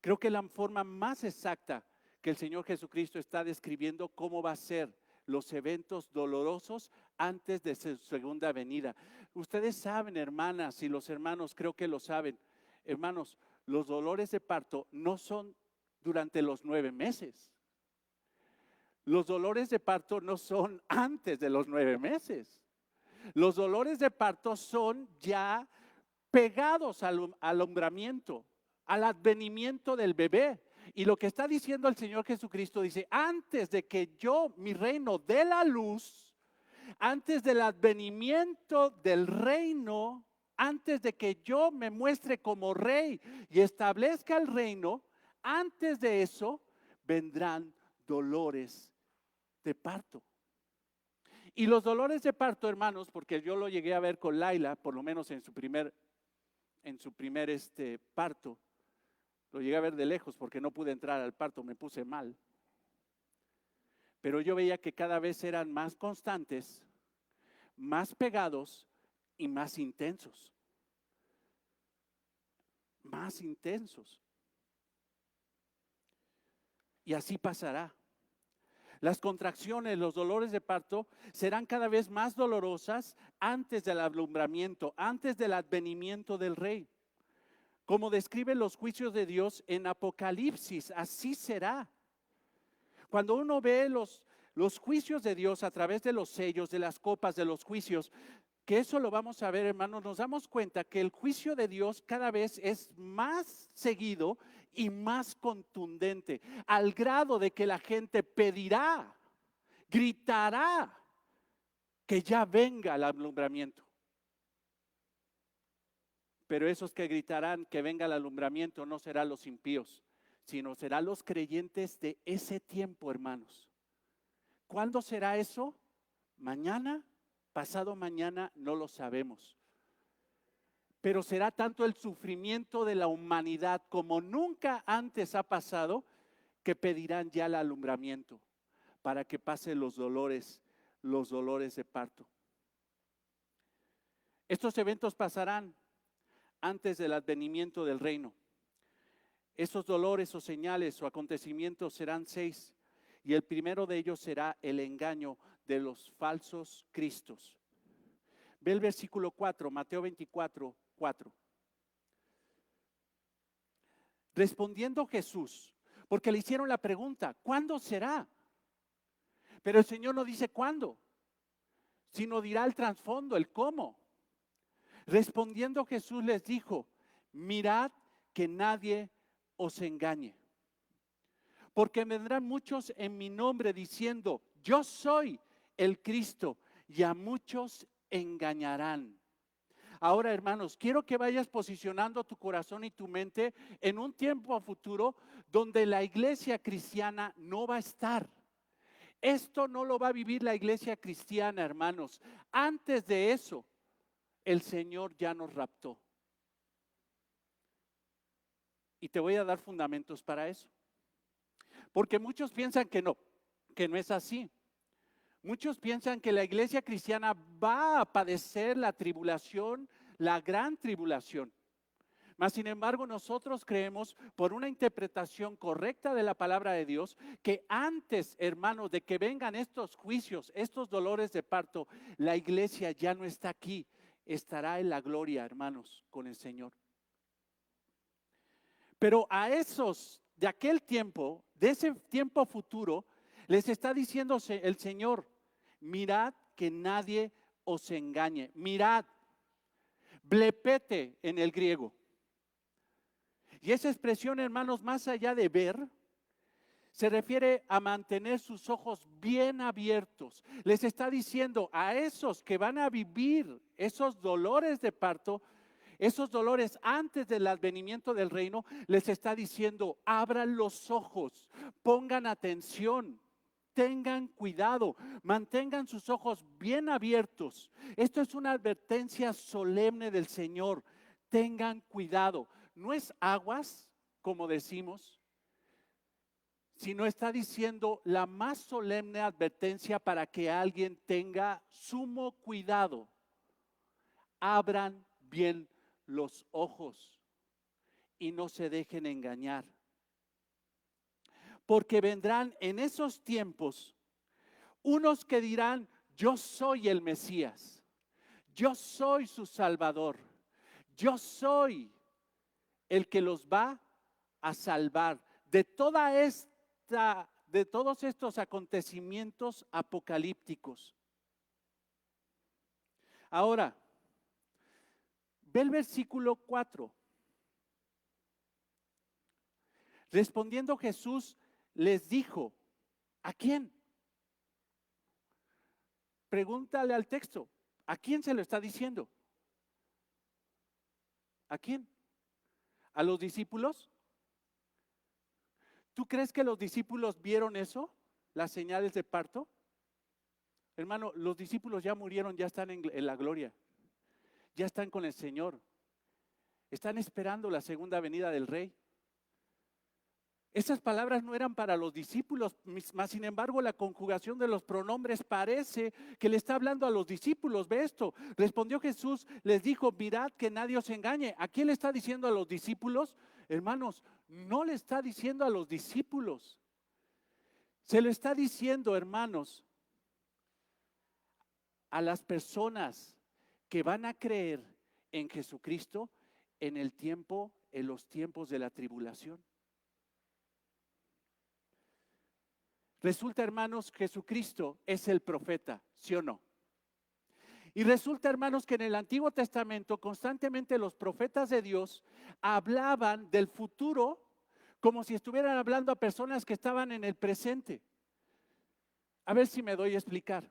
Creo que la forma más exacta que el Señor Jesucristo está describiendo cómo va a ser los eventos dolorosos antes de su segunda venida. Ustedes saben, hermanas y los hermanos, creo que lo saben. Hermanos, los dolores de parto no son durante los 9 meses. Los dolores de parto no son antes de los 9 meses. Los dolores de parto son ya pegados al alumbramiento, al advenimiento del bebé. Y lo que está diciendo el Señor Jesucristo dice, antes de que yo, mi reino, dé la luz, antes del advenimiento del reino, antes de que yo me muestre como rey y establezca el reino, antes de eso vendrán dolores de parto. Y los dolores de parto, hermanos, porque yo lo llegué a ver con Laila, por lo menos en su primer parto, lo llegué a ver de lejos porque no pude entrar al parto, me puse mal. Pero yo veía que cada vez eran más constantes, más pegados y más intensos. Más intensos. Y así pasará. Las contracciones, los dolores de parto serán cada vez más dolorosas antes del alumbramiento, antes del advenimiento del rey. Como describen los juicios de Dios en Apocalipsis, así será. Cuando uno ve los juicios de Dios a través de los sellos, de las copas, de los juicios, que eso lo vamos a ver, hermanos, nos damos cuenta que el juicio de Dios cada vez es más seguido y más contundente, al grado de que la gente pedirá, gritará que ya venga el alumbramiento. Pero esos que gritarán que venga el alumbramiento no serán los impíos, sino serán los creyentes de ese tiempo, hermanos. ¿Cuándo será eso? ¿Mañana? ¿Pasado mañana? No lo sabemos. Pero será tanto el sufrimiento de la humanidad como nunca antes ha pasado, que pedirán ya el alumbramiento para que pasen los dolores de parto. Estos eventos pasarán antes del advenimiento del reino. Esos dolores o señales o acontecimientos serán 6, y el primero de ellos será el engaño de los falsos cristos. Ve el versículo 4, Mateo 24, 4. Respondiendo Jesús, porque le hicieron la pregunta, ¿cuándo será? Pero el Señor no dice cuándo, sino dirá el trasfondo, el cómo. Respondiendo Jesús les dijo, mirad que nadie os engañe, porque vendrán muchos en mi nombre diciendo, yo soy el Cristo, y a muchos engañarán. Ahora, hermanos, quiero que vayas posicionando tu corazón y tu mente en un tiempo futuro donde la iglesia cristiana no va a estar. Esto no lo va a vivir la iglesia cristiana, hermanos. Antes de eso, el Señor ya nos raptó. Y te voy a dar fundamentos para eso. Porque muchos piensan que no es así. Muchos piensan que la iglesia cristiana va a padecer la tribulación, la gran tribulación. Mas, sin embargo, nosotros creemos, por una interpretación correcta de la palabra de Dios, que antes, hermanos, de que vengan estos juicios, estos dolores de parto, la iglesia ya no está aquí, estará en la gloria, hermanos, con el Señor. Pero a esos de aquel tiempo, de ese tiempo futuro, les está diciendo el Señor, mirad que nadie os engañe. Mirad, blepete en el griego. Y esa expresión, hermanos, más allá de ver, se refiere a mantener sus ojos bien abiertos. Les está diciendo a esos que van a vivir esos dolores de parto, esos dolores antes del advenimiento del reino, les está diciendo, abran los ojos, pongan atención, tengan cuidado, mantengan sus ojos bien abiertos. Esto es una advertencia solemne del Señor. Tengan cuidado. No es aguas, como decimos, sino está diciendo la más solemne advertencia para que alguien tenga sumo cuidado. Abran bien los ojos y no se dejen engañar. Porque vendrán en esos tiempos unos que dirán, yo soy el Mesías, yo soy su Salvador, yo soy el que los va a salvar de de todos estos acontecimientos apocalípticos. Ahora, ve el versículo 4. Respondiendo Jesús les dijo, ¿a quién? Pregúntale al texto, ¿a quién se lo está diciendo? ¿A quién? ¿A los discípulos? ¿Tú crees que los discípulos vieron eso? Las señales de parto. Hermano, los discípulos ya murieron, ya están en la gloria. Ya están con el Señor. Están esperando la segunda venida del Rey. Esas palabras no eran para los discípulos, mas sin embargo la conjugación de los pronombres parece que le está hablando a los discípulos. Ve esto, respondió Jesús, les dijo, mirad que nadie os engañe. ¿A quién le está diciendo a los discípulos? Hermanos, no le está diciendo a los discípulos. Se lo está diciendo, hermanos, a las personas que van a creer en Jesucristo en los tiempos de la tribulación. Resulta, hermanos, Jesucristo es el profeta, ¿sí o no? Y resulta, hermanos, que en el Antiguo Testamento constantemente los profetas de Dios hablaban del futuro como si estuvieran hablando a personas que estaban en el presente. A ver si me doy a explicar.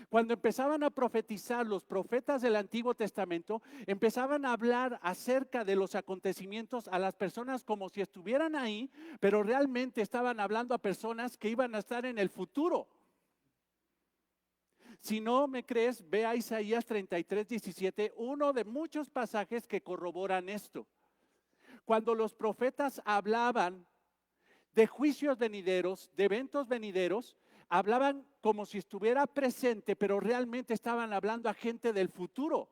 Cuando empezaban a profetizar los profetas del Antiguo Testamento, empezaban a hablar acerca de los acontecimientos a las personas como si estuvieran ahí, pero realmente estaban hablando a personas que iban a estar en el futuro. Si no me crees, ve a Isaías 33:17, uno de muchos pasajes que corroboran esto. Cuando los profetas hablaban de juicios venideros, de eventos venideros, hablaban como si estuviera presente, pero realmente estaban hablando a gente del futuro.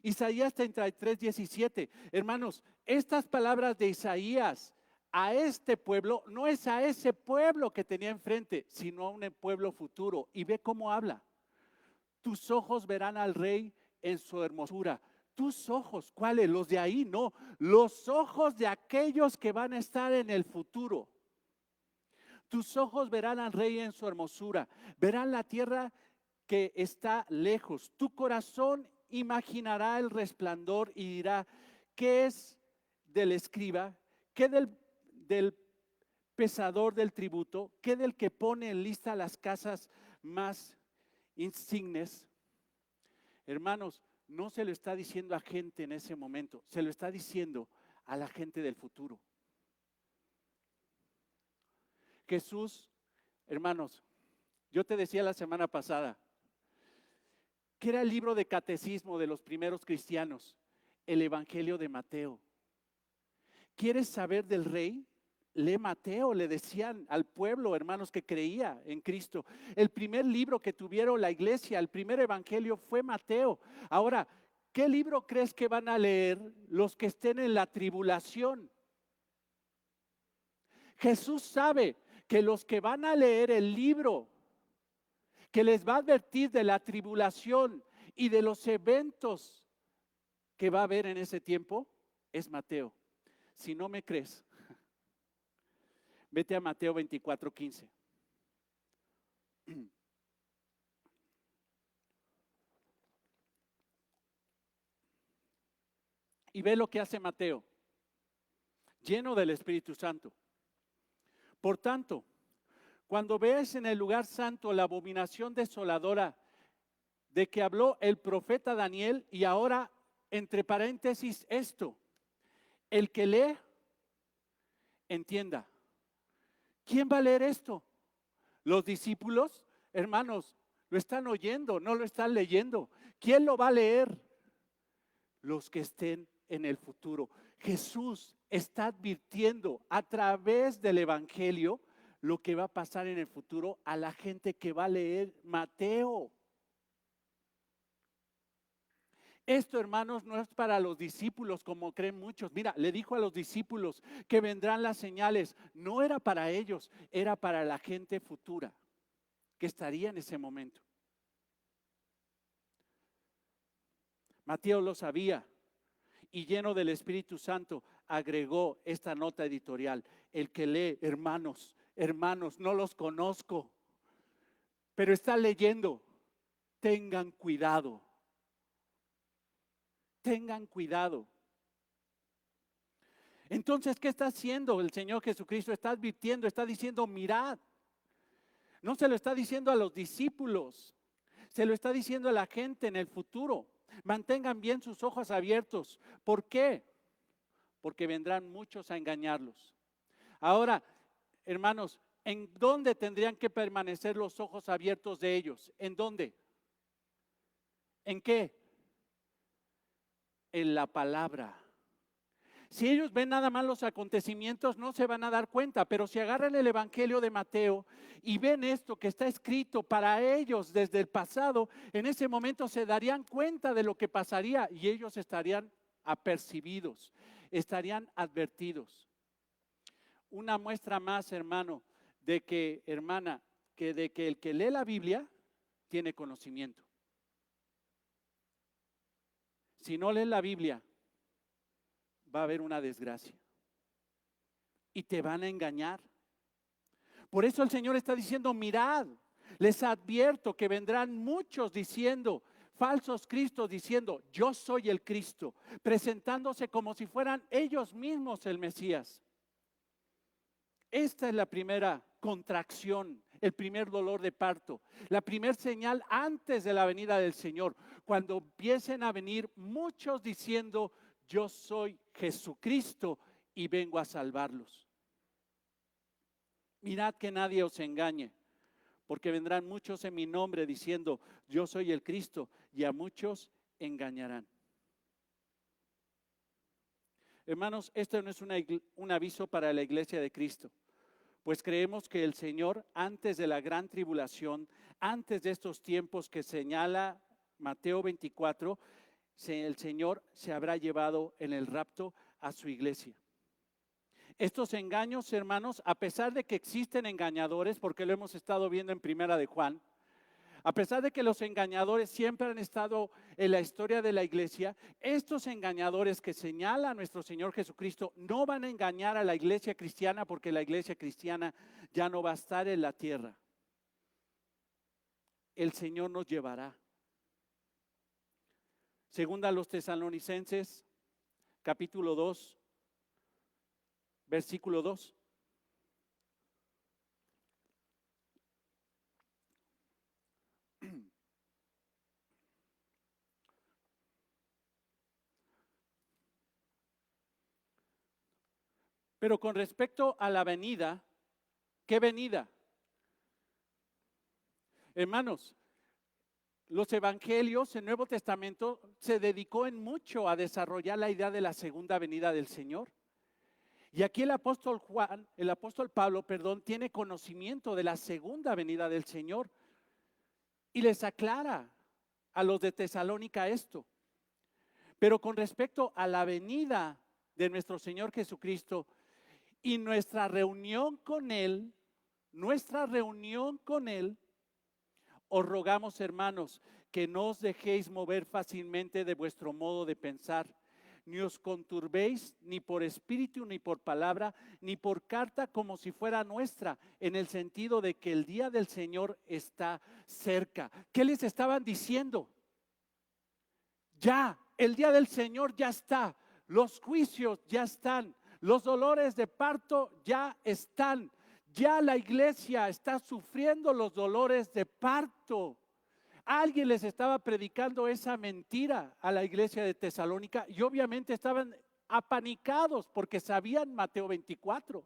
Isaías 33:17. Hermanos, estas palabras de Isaías a este pueblo, no es a ese pueblo que tenía enfrente, sino a un pueblo futuro. Y ve cómo habla. Tus ojos verán al rey en su hermosura. Tus ojos, ¿cuáles? Los de ahí, no. Los ojos de aquellos que van a estar en el futuro. Tus ojos verán al rey en su hermosura. Verán la tierra que está lejos. Tu corazón imaginará el resplandor y dirá, ¿qué es del escriba? ¿Qué del pesador del tributo? ¿Qué del que pone en lista las casas más insignes? Hermanos, no se lo está diciendo a gente en ese momento, se lo está diciendo a la gente del futuro. Jesús, hermanos, yo te decía la semana pasada, que era el libro de catecismo de los primeros cristianos, el Evangelio de Mateo. ¿Quieres saber del rey? Lee Mateo, le decían al pueblo, hermanos, que creía en Cristo. El primer libro que tuvieron la iglesia, el primer evangelio fue Mateo. Ahora, ¿qué libro crees que van a leer los que estén en la tribulación? Jesús sabe que los que van a leer el libro que les va a advertir de la tribulación y de los eventos que va a haber en ese tiempo, es Mateo. Si no me crees, vete a Mateo 24:15. Y ve lo que hace Mateo, lleno del Espíritu Santo. Por tanto, cuando veas en el lugar santo la abominación desoladora de que habló el profeta Daniel, y ahora entre paréntesis esto, el que lee, entienda. ¿Quién va a leer esto? ¿Los discípulos? Hermanos, lo están oyendo, no lo están leyendo. ¿Quién lo va a leer? Los que estén en el futuro. Jesús está advirtiendo a través del Evangelio lo que va a pasar en el futuro a la gente que va a leer Mateo. Esto, hermanos, no es para los discípulos como creen muchos. Mira, le dijo a los discípulos que vendrán las señales. No era para ellos, era para la gente futura que estaría en ese momento. Mateo lo sabía y lleno del Espíritu Santo agregó esta nota editorial. El que lee, hermanos, no los conozco, pero está leyendo. Tengan cuidado. Tengan cuidado. Entonces, ¿qué está haciendo el Señor Jesucristo? Está advirtiendo, está diciendo, mirad. No se lo está diciendo a los discípulos, se lo está diciendo a la gente en el futuro. Mantengan bien sus ojos abiertos. ¿Por qué? Porque vendrán muchos a engañarlos. Ahora, hermanos, ¿en dónde tendrían que permanecer los ojos abiertos de ellos? ¿En dónde? ¿En qué? En la palabra. Si ellos ven nada más los acontecimientos, no se van a dar cuenta, pero si agarran el Evangelio de Mateo y ven esto que está escrito para ellos desde el pasado, en ese momento se darían cuenta de lo que pasaría y ellos estarían apercibidos, estarían advertidos. Una muestra más, hermano, de que, hermana, que de que el que lee la Biblia tiene conocimiento. Si no lees la Biblia, va a haber una desgracia y te van a engañar. Por eso el Señor está diciendo, mirad, les advierto que vendrán muchos diciendo, falsos cristos diciendo, yo soy el Cristo, presentándose como si fueran ellos mismos el Mesías. Esta es la primera contracción, el primer dolor de parto, la primera señal antes de la venida del Señor, cuando empiecen a venir muchos diciendo, yo soy Jesucristo y vengo a salvarlos. Mirad que nadie os engañe, porque vendrán muchos en mi nombre diciendo, yo soy el Cristo, y a muchos engañarán. Hermanos, esto no es un aviso para la iglesia de Cristo, pues creemos que el Señor, antes de la gran tribulación, antes de estos tiempos que señala Mateo 24, el Señor se habrá llevado en el rapto a su iglesia. Estos engaños, hermanos, a pesar de que existen engañadores, porque lo hemos estado viendo en Primera de Juan, a pesar de que los engañadores siempre han estado en la historia de la iglesia, estos engañadores que señala nuestro Señor Jesucristo no van a engañar a la iglesia cristiana, porque la iglesia cristiana ya no va a estar en la tierra. El Señor nos llevará. Segunda a los Tesalonicenses, capítulo 2, versículo 2. Pero con respecto a la venida, ¿qué venida? Hermanos, los evangelios, el Nuevo Testamento se dedicó en mucho a desarrollar la idea de la segunda venida del Señor. Y aquí el apóstol Pablo, tiene conocimiento de la segunda venida del Señor y les aclara a los de Tesalónica esto. Pero con respecto a la venida de nuestro Señor Jesucristo y nuestra reunión con Él, os rogamos, hermanos, que no os dejéis mover fácilmente de vuestro modo de pensar, ni os conturbéis ni por espíritu, ni por palabra, ni por carta como si fuera nuestra, en el sentido de que el día del Señor está cerca. ¿Qué les estaban diciendo? Ya, el día del Señor ya está, los juicios ya están, los dolores de parto ya están. Ya la iglesia está sufriendo los dolores de parto. Alguien les estaba predicando esa mentira a la iglesia de Tesalónica y obviamente estaban apanicados porque sabían Mateo 24.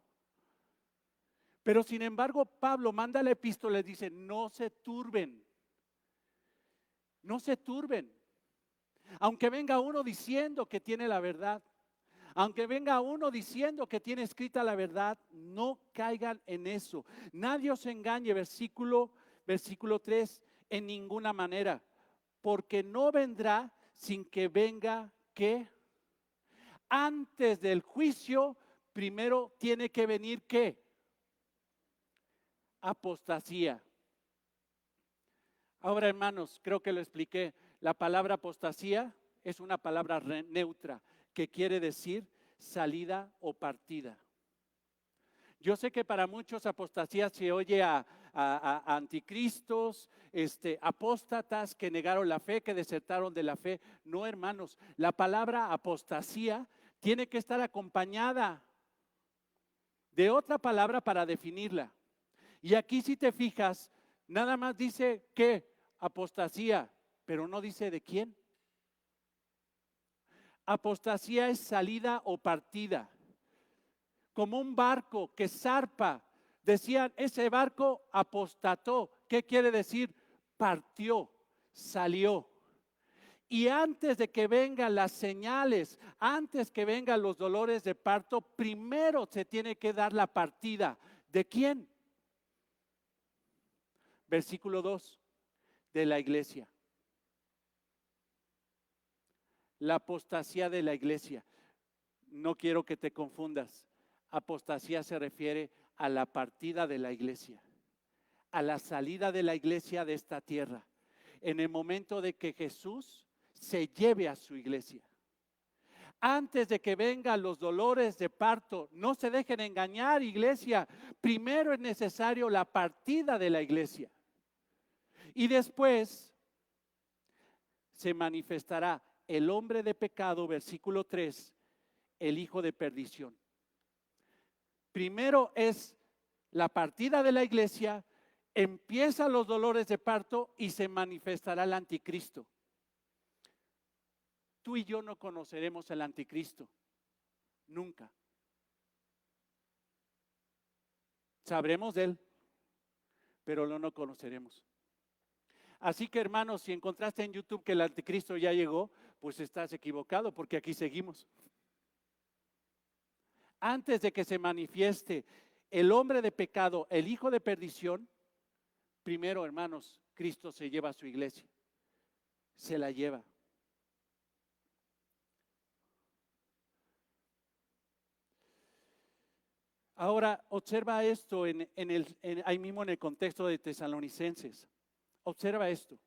Pero sin embargo Pablo manda la epístola y dice, no se turben. No se turben. Aunque venga uno diciendo que tiene la verdad, aunque venga uno diciendo que tiene escrita la verdad, no caigan en eso. Nadie os engañe, versículo 3, en ninguna manera, porque no vendrá sin que venga, ¿qué? Antes del juicio, primero tiene que venir, ¿qué? Apostasía. Ahora, hermanos, creo que lo expliqué. La palabra apostasía es una palabra neutra que quiere decir salida o partida. Yo sé que para muchos apostasía se oye a anticristos, apóstatas que negaron la fe, que desertaron de la fe. No, hermanos, la palabra apostasía tiene que estar acompañada de otra palabra para definirla. Y aquí si te fijas, nada más dice que apostasía, pero no dice de quién. Apostasía es salida o partida. Como un barco que zarpa, decían, ese barco apostató. ¿Qué quiere decir? Partió, salió. Y antes de que vengan las señales, antes que vengan los dolores de parto, primero se tiene que dar la partida. ¿De quién? Versículo 2, de la iglesia. La apostasía de la iglesia. No quiero que te confundas. Apostasía se refiere a la partida de la iglesia, a la salida de la iglesia de esta tierra, en el momento de que Jesús se lleve a su iglesia. antes de que vengan los dolores de parto. No se dejen engañar, iglesia. Primero es necesario la partida de la iglesia. Y después se manifestará el hombre de pecado, versículo 3, el hijo de perdición. Primero es la partida de la iglesia, empiezan los dolores de parto y se manifestará el anticristo. Tú y yo no conoceremos el anticristo, nunca. Sabremos de él, pero no conoceremos. Así que, hermanos, si encontraste en YouTube que el anticristo ya llegó, pues estás equivocado, porque aquí seguimos. Antes de que se manifieste el hombre de pecado, el hijo de perdición, primero, hermanos, Cristo se lleva a su iglesia, se la lleva. Ahora, observa esto ahí mismo en el contexto de Tesalonicenses. Observa esto.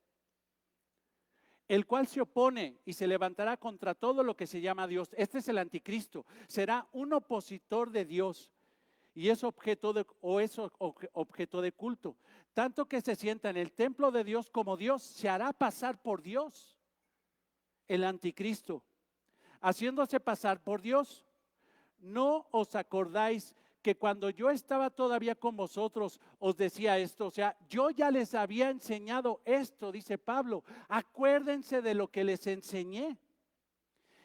El cual se opone y se levantará contra todo lo que se llama Dios. Este es el anticristo. Será un opositor de Dios y es objeto de culto. Tanto que se sienta en el templo de Dios como Dios, se hará pasar por Dios. El anticristo, haciéndose pasar por Dios. ¿No os acordáis que cuando yo estaba todavía con vosotros os decía esto? O sea, yo ya les había enseñado esto, dice Pablo. Acuérdense de lo que les enseñé.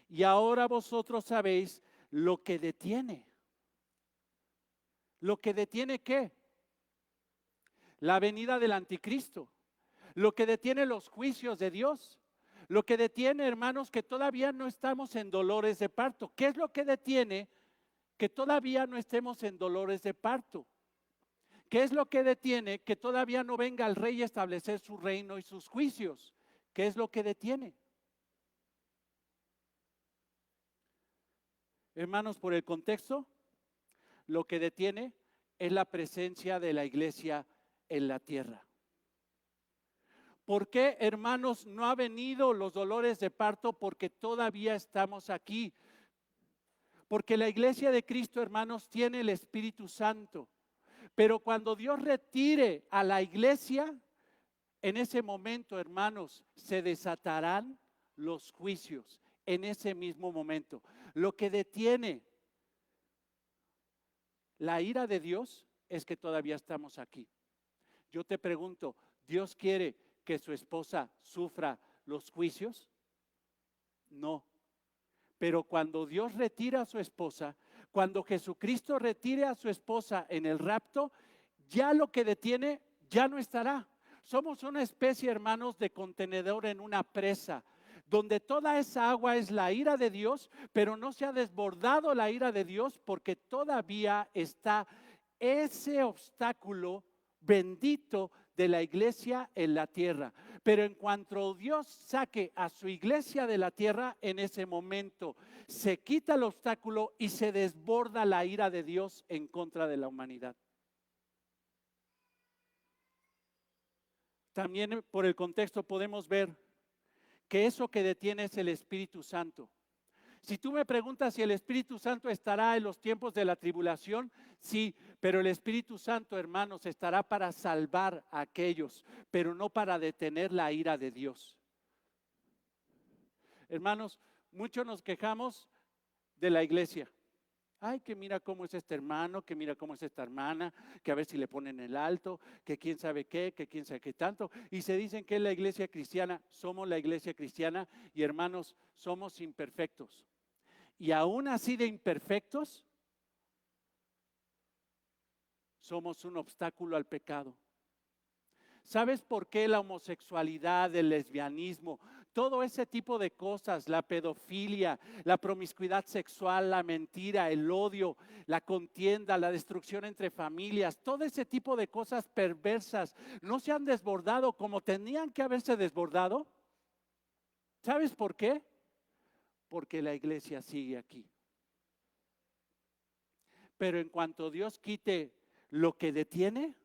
Y ahora vosotros sabéis lo que detiene. ¿Lo que detiene qué? La venida del anticristo. Lo que detiene los juicios de Dios. Lo que detiene, hermanos, que todavía no estamos en dolores de parto. ¿Qué es lo que detiene que todavía no estemos en dolores de parto? ¿Qué es lo que detiene que todavía no venga el rey a establecer su reino y sus juicios? ¿Qué es lo que detiene? Hermanos, por el contexto, lo que detiene es la presencia de la iglesia en la tierra. ¿Por qué, hermanos, no ha venido los dolores de parto? Porque todavía estamos aquí. Porque la iglesia de Cristo, hermanos, tiene el Espíritu Santo. Pero cuando Dios retire a la iglesia, en ese momento, hermanos, se desatarán los juicios. En ese mismo momento. Lo que detiene la ira de Dios es que todavía estamos aquí. Yo te pregunto, ¿Dios quiere que su esposa sufra los juicios? No. Pero cuando Dios retira a su esposa, cuando Jesucristo retire a su esposa en el rapto, ya lo que detiene ya no estará. Somos una especie, hermanos, de contenedor en una presa, donde toda esa agua es la ira de Dios, pero no se ha desbordado la ira de Dios porque todavía está ese obstáculo bendito de la iglesia en la tierra. Pero en cuanto Dios saque a su iglesia de la tierra, en ese momento se quita el obstáculo y se desborda la ira de Dios en contra de la humanidad. También por el contexto podemos ver que eso que detiene es el Espíritu Santo. Si tú me preguntas si el Espíritu Santo estará en los tiempos de la tribulación, sí, pero el Espíritu Santo, hermanos, estará para salvar a aquellos, pero no para detener la ira de Dios. Hermanos, muchos nos quejamos de la iglesia. Ay, que mira cómo es este hermano, que mira cómo es esta hermana, que a ver si le ponen el alto, que quién sabe qué, que quién sabe qué tanto. Y se dicen que es la iglesia cristiana. Somos la iglesia cristiana y, hermanos, somos imperfectos. Y aún así de imperfectos, somos un obstáculo al pecado. ¿Sabes por qué la homosexualidad, el lesbianismo, todo ese tipo de cosas, la pedofilia, la promiscuidad sexual, la mentira, el odio, la contienda, la destrucción entre familias, todo ese tipo de cosas perversas no se han desbordado como tenían que haberse desbordado? ¿Sabes por qué? Porque la iglesia sigue aquí. Pero en cuanto Dios quite lo que detiene,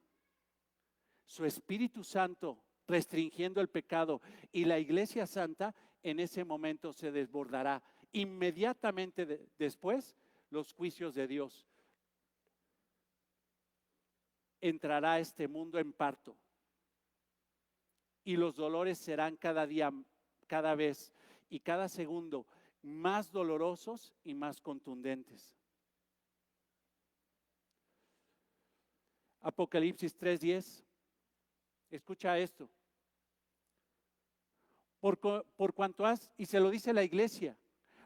su Espíritu Santo restringiendo el pecado y la iglesia santa, en ese momento se desbordará inmediatamente después los juicios de Dios. Entrará este mundo en parto y los dolores serán cada día, cada vez y cada segundo más dolorosos y más contundentes. Apocalipsis 3:10, escucha esto. Por cuanto has, y se lo dice la iglesia,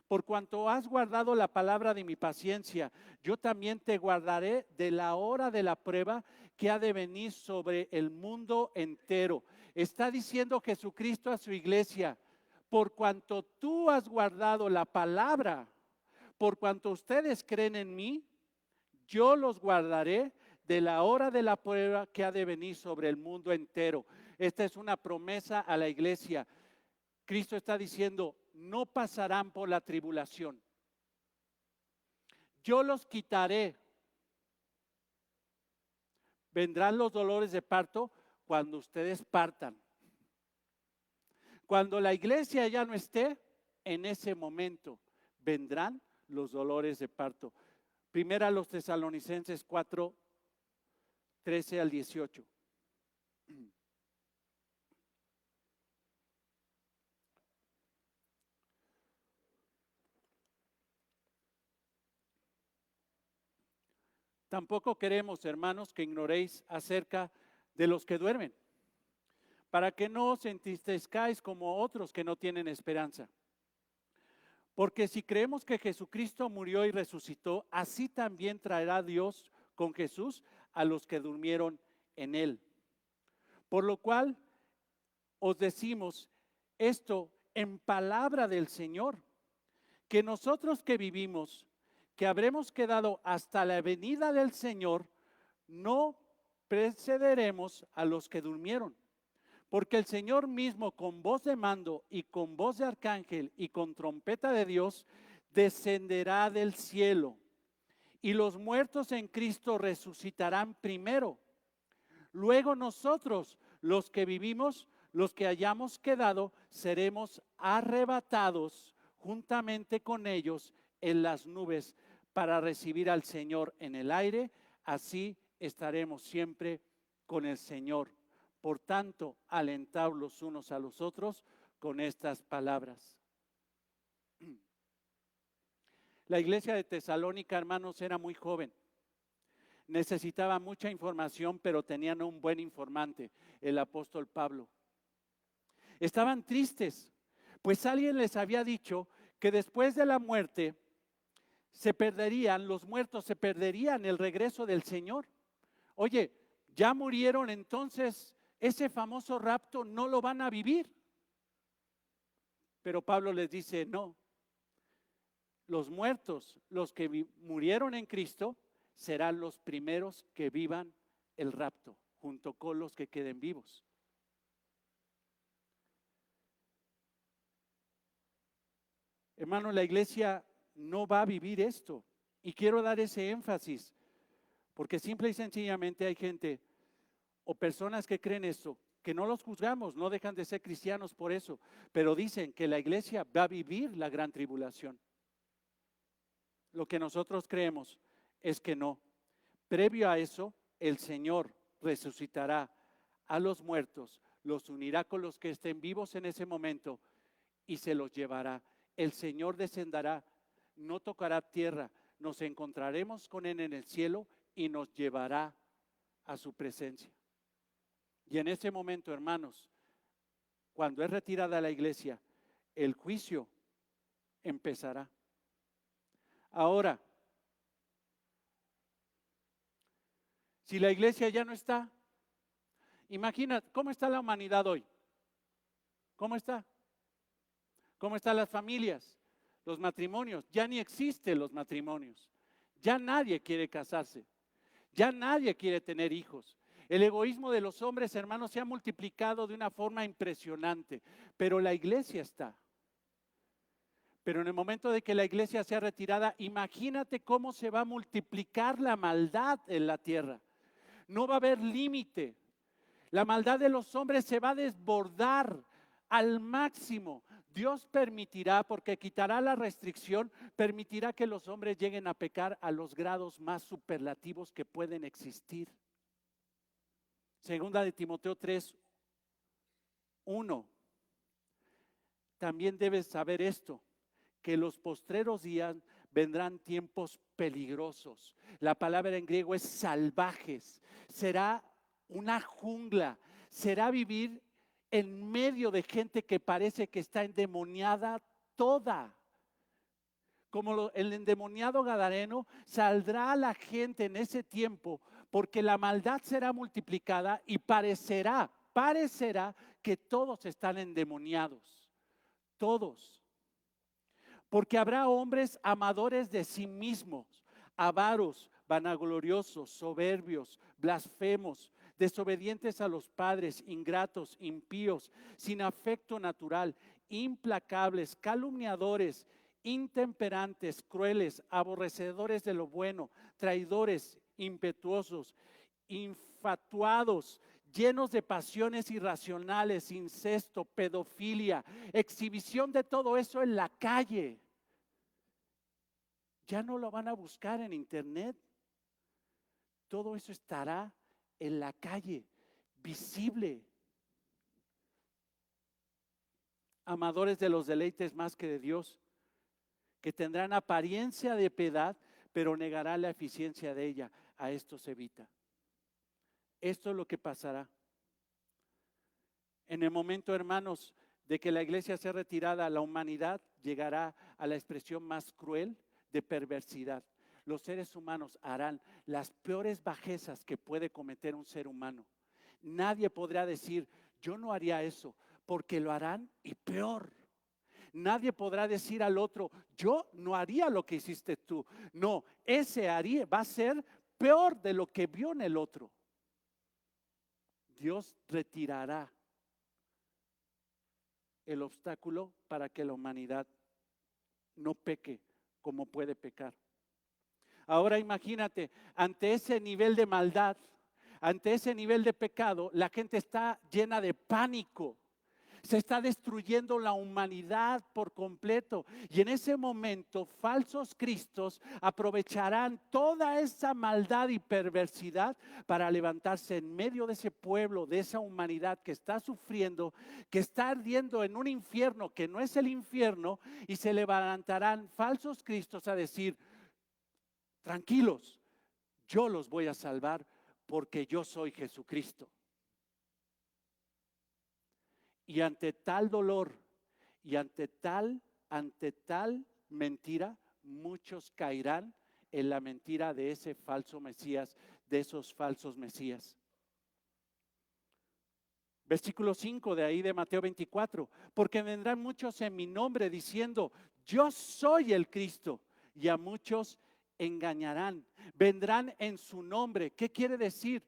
por cuanto has guardado la palabra de mi paciencia, yo también te guardaré de la hora de la prueba que ha de venir sobre el mundo entero. Está diciendo Jesucristo a su iglesia, por cuanto tú has guardado la palabra, por cuanto ustedes creen en mí, yo los guardaré de la hora de la prueba que ha de venir sobre el mundo entero. Esta es una promesa a la iglesia. Cristo está diciendo, no pasarán por la tribulación. Yo los quitaré. Vendrán los dolores de parto cuando ustedes partan. Cuando la iglesia ya no esté, en ese momento vendrán los dolores de parto. Primera a los Tesalonicenses 4, 13 al 18. Tampoco queremos, hermanos, que ignoréis acerca de los que duermen, para que no os entristezcáis como otros que no tienen esperanza. Porque si creemos que Jesucristo murió y resucitó, así también traerá Dios con Jesús a los que durmieron en él. Por lo cual os decimos esto en palabra del Señor, que nosotros que vivimos, que habremos quedado hasta la venida del Señor, no precederemos a los que durmieron. Porque el Señor mismo, con voz de mando y con voz de arcángel y con trompeta de Dios, descenderá del cielo. Y los muertos en Cristo resucitarán primero. Luego nosotros, los que vivimos, los que hayamos quedado, seremos arrebatados juntamente con ellos en las nubes para recibir al Señor en el aire. Así estaremos siempre con el Señor. Por tanto, alentaos los unos a los otros con estas palabras. La iglesia de Tesalónica, hermanos, era muy joven. Necesitaba mucha información, pero tenían un buen informante, el apóstol Pablo. Estaban tristes, pues alguien les había dicho que después de la muerte se perderían, los muertos se perderían el regreso del Señor. Oye, ya murieron, entonces ese famoso rapto no lo van a vivir. Pero Pablo les dice, no, los muertos, los que murieron en Cristo, serán los primeros que vivan el rapto, junto con los que queden vivos. Hermano, la iglesia no va a vivir esto. Y quiero dar ese énfasis, porque simple y sencillamente hay gente o personas que creen esto, que no los juzgamos, no dejan de ser cristianos por eso, pero dicen que la iglesia va a vivir la gran tribulación. Lo que nosotros creemos es que no. Previo a eso, el Señor resucitará a los muertos, los unirá con los que estén vivos en ese momento y se los llevará. El Señor descenderá, no tocará tierra, nos encontraremos con Él en el cielo y nos llevará a su presencia. Y en ese momento, hermanos, cuando es retirada la iglesia, el juicio empezará. Ahora, si la iglesia ya no está, imagina cómo está la humanidad hoy. ¿Cómo está? ¿Cómo están las familias? Los matrimonios. Ya ni existen los matrimonios. Ya nadie quiere casarse. Ya nadie quiere tener hijos. El egoísmo de los hombres, hermanos, se ha multiplicado de una forma impresionante, pero la iglesia está. Pero en el momento de que la iglesia sea retirada, imagínate cómo se va a multiplicar la maldad en la tierra. No va a haber límite. La maldad de los hombres se va a desbordar al máximo. Dios permitirá, porque quitará la restricción, permitirá que los hombres lleguen a pecar a los grados más superlativos que pueden existir. Segunda de Timoteo 3:1. También debes saber esto, que en los postreros días vendrán tiempos peligrosos. La palabra en griego es salvajes. Será una jungla. Será vivir en medio de gente que parece que está endemoniada toda. Como el endemoniado gadareno, saldrá la gente en ese tiempo porque la maldad será multiplicada y parecerá que todos están endemoniados. Todos. Porque habrá hombres amadores de sí mismos, avaros, vanagloriosos, soberbios, blasfemos, desobedientes a los padres, ingratos, impíos, sin afecto natural, implacables, calumniadores, intemperantes, crueles, aborrecedores de lo bueno, traidores, impetuosos, infatuados, llenos de pasiones irracionales, incesto, pedofilia, exhibición de todo eso en la calle. Ya no lo van a buscar en internet. Todo eso estará en la calle, visible. Amadores de los deleites más que de Dios, que tendrán apariencia de piedad, pero negarán la eficiencia de ella. A esto se evita. Esto es lo que pasará. En el momento, hermanos, de que la iglesia sea retirada, la humanidad llegará a la expresión más cruel de perversidad. Los seres humanos harán las peores bajezas que puede cometer un ser humano. Nadie podrá decir, yo no haría eso, porque lo harán y peor. Nadie podrá decir al otro, yo no haría lo que hiciste tú. No, ese haría, va a ser peor de lo que vio en el otro. Dios retirará el obstáculo para que la humanidad no peque como puede pecar. Ahora imagínate, ante ese nivel de maldad, ante ese nivel de pecado, la gente está llena de pánico. Se está destruyendo la humanidad por completo. Y en ese momento, falsos cristos aprovecharán toda esa maldad y perversidad para levantarse en medio de ese pueblo, de esa humanidad que está sufriendo, que está ardiendo en un infierno que no es el infierno, y se levantarán falsos cristos a decir, tranquilos, yo los voy a salvar porque yo soy Jesucristo. Y ante tal dolor y ante tal mentira, muchos caerán en la mentira de ese falso Mesías, de esos falsos Mesías. Versículo 5 de ahí de Mateo 24, porque vendrán muchos en mi nombre diciendo, yo soy el Cristo, y a muchos engañarán. Vendrán en su nombre. ¿Qué quiere decir?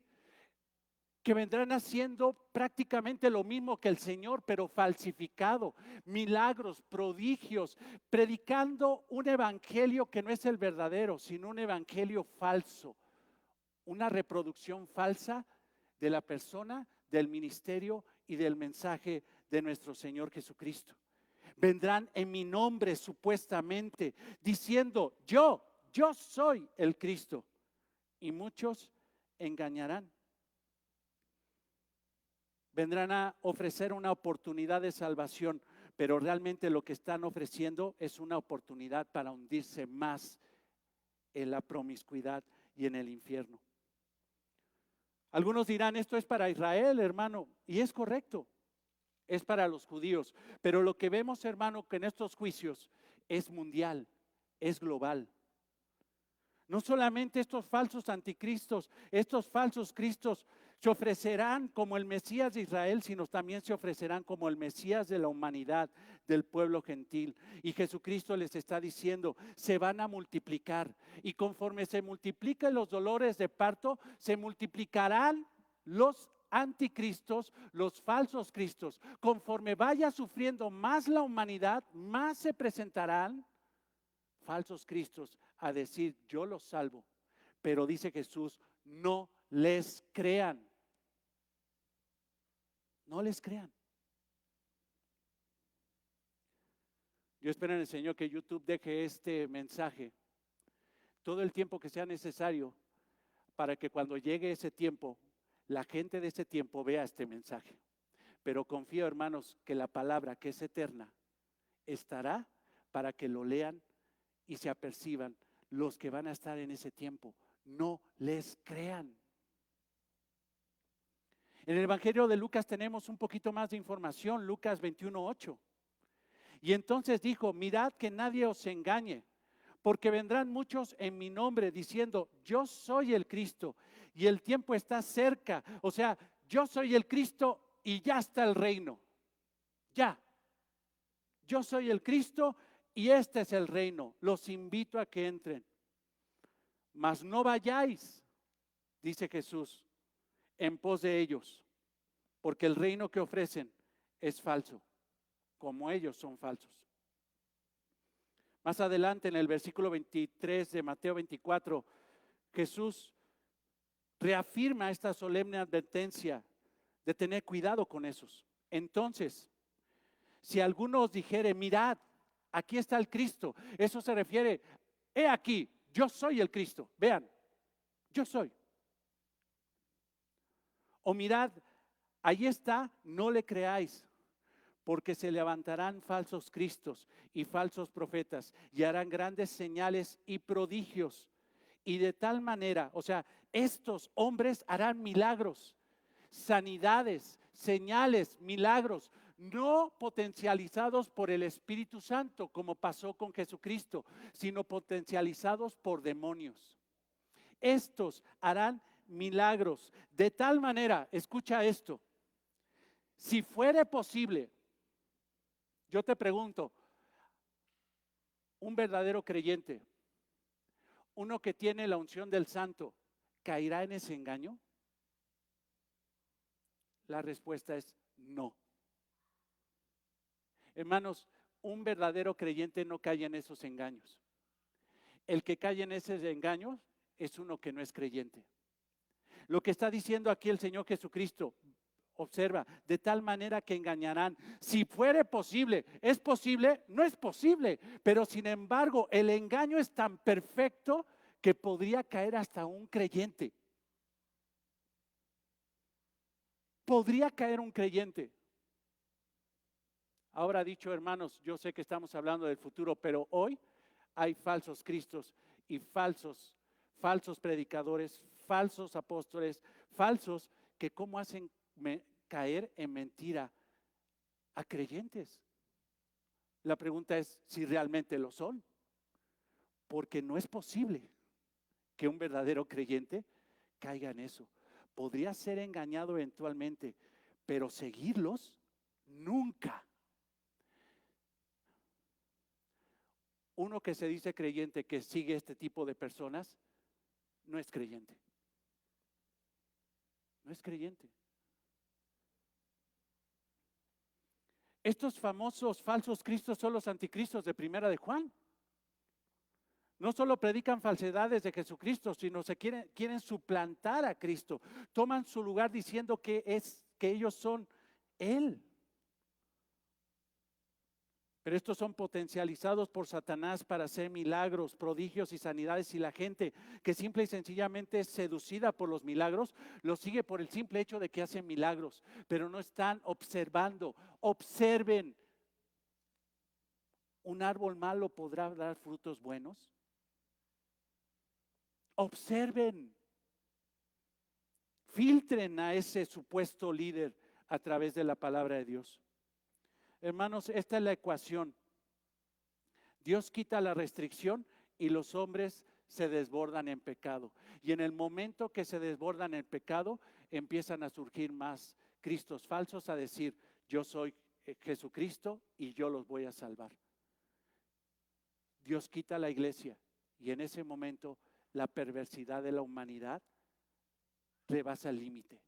Que vendrán haciendo prácticamente lo mismo que el Señor, pero falsificado, milagros, prodigios, predicando un evangelio que no es el verdadero, sino un evangelio falso, una reproducción falsa de la persona, del ministerio y del mensaje de nuestro Señor Jesucristo. Vendrán en mi nombre supuestamente, diciendo, yo soy el Cristo, y muchos engañarán. Vendrán a ofrecer una oportunidad de salvación, pero realmente lo que están ofreciendo es una oportunidad para hundirse más en la promiscuidad y en el infierno. Algunos dirán, esto es para Israel, hermano, y es correcto, es para los judíos, pero lo que vemos, hermano, que en estos juicios es mundial, es global. No solamente estos falsos anticristos, estos falsos cristos se ofrecerán como el Mesías de Israel, sino también se ofrecerán como el Mesías de la humanidad, del pueblo gentil. Y Jesucristo les está diciendo, se van a multiplicar. Y conforme se multipliquen los dolores de parto, se multiplicarán los anticristos, los falsos cristos. Conforme vaya sufriendo más la humanidad, más se presentarán falsos cristos a decir, yo los salvo. Pero dice Jesús, no les crean. No les crean. Yo espero en el Señor que YouTube deje este mensaje todo el tiempo que sea necesario para que cuando llegue ese tiempo, la gente de ese tiempo vea este mensaje. Pero confío, hermanos, que la palabra que es eterna estará para que lo lean y se aperciban los que van a estar en ese tiempo. No les crean. En el Evangelio de Lucas tenemos un poquito más de información, Lucas 21:8. Y entonces dijo, mirad que nadie os engañe, porque vendrán muchos en mi nombre diciendo, yo soy el Cristo y el tiempo está cerca. O sea, yo soy el Cristo y ya está el reino. Ya. Yo soy el Cristo y este es el reino. Los invito a que entren. Mas no vayáis, dice Jesús, en pos de ellos, porque el reino que ofrecen es falso, como ellos son falsos. Más adelante en el versículo 23 de Mateo 24, Jesús reafirma esta solemne advertencia de tener cuidado con esos. Entonces, si alguno os dijere, mirad, aquí está el Cristo, eso se refiere, he aquí, yo soy el Cristo, vean, yo soy. O mirad, ahí está, no le creáis, porque se levantarán falsos cristos y falsos profetas y harán grandes señales y prodigios. Y de tal manera, o sea, estos hombres harán milagros, sanidades, señales, milagros, no potencializados por el Espíritu Santo, como pasó con Jesucristo, sino potencializados por demonios. Estos harán milagros de tal manera, escucha esto, si fuere posible, yo te pregunto, un verdadero creyente, uno que tiene la unción del Santo, ¿caerá en ese engaño? La respuesta es no. Hermanos, un verdadero creyente no cae en esos engaños. El que cae en esos engaños es uno que no es creyente. Lo que está diciendo aquí el Señor Jesucristo, observa, de tal manera que engañarán. Si fuere posible, ¿es posible? No es posible, pero sin embargo el engaño es tan perfecto que podría caer hasta un creyente. Podría caer un creyente. Ahora dicho, hermanos, yo sé que estamos hablando del futuro, pero hoy hay falsos cristos y falsos predicadores, falsos apóstoles, falsos que cómo hacen caer en mentira a creyentes. La pregunta es si realmente lo son, porque no es posible que un verdadero creyente caiga en eso. Podría ser engañado eventualmente, pero seguirlos nunca. Uno que se dice creyente que sigue este tipo de personas no es creyente. No es creyente. Estos famosos falsos cristos son los anticristos de Primera de Juan. No solo predican falsedades de Jesucristo, sino quieren suplantar a Cristo. Toman su lugar diciendo que ellos son Él. Pero estos son potencializados por Satanás para hacer milagros, prodigios y sanidades, y la gente que simple y sencillamente es seducida por los milagros, los sigue por el simple hecho de que hacen milagros, pero no están observando. Observen, ¿un árbol malo podrá dar frutos buenos? Observen, filtren a ese supuesto líder a través de la palabra de Dios. Hermanos, esta es la ecuación. Dios quita la restricción y los hombres se desbordan en pecado. Y en el momento que se desbordan en pecado, empiezan a surgir más cristos falsos a decir, yo soy Jesucristo y yo los voy a salvar. Dios quita la iglesia y en ese momento la perversidad de la humanidad rebasa el límite.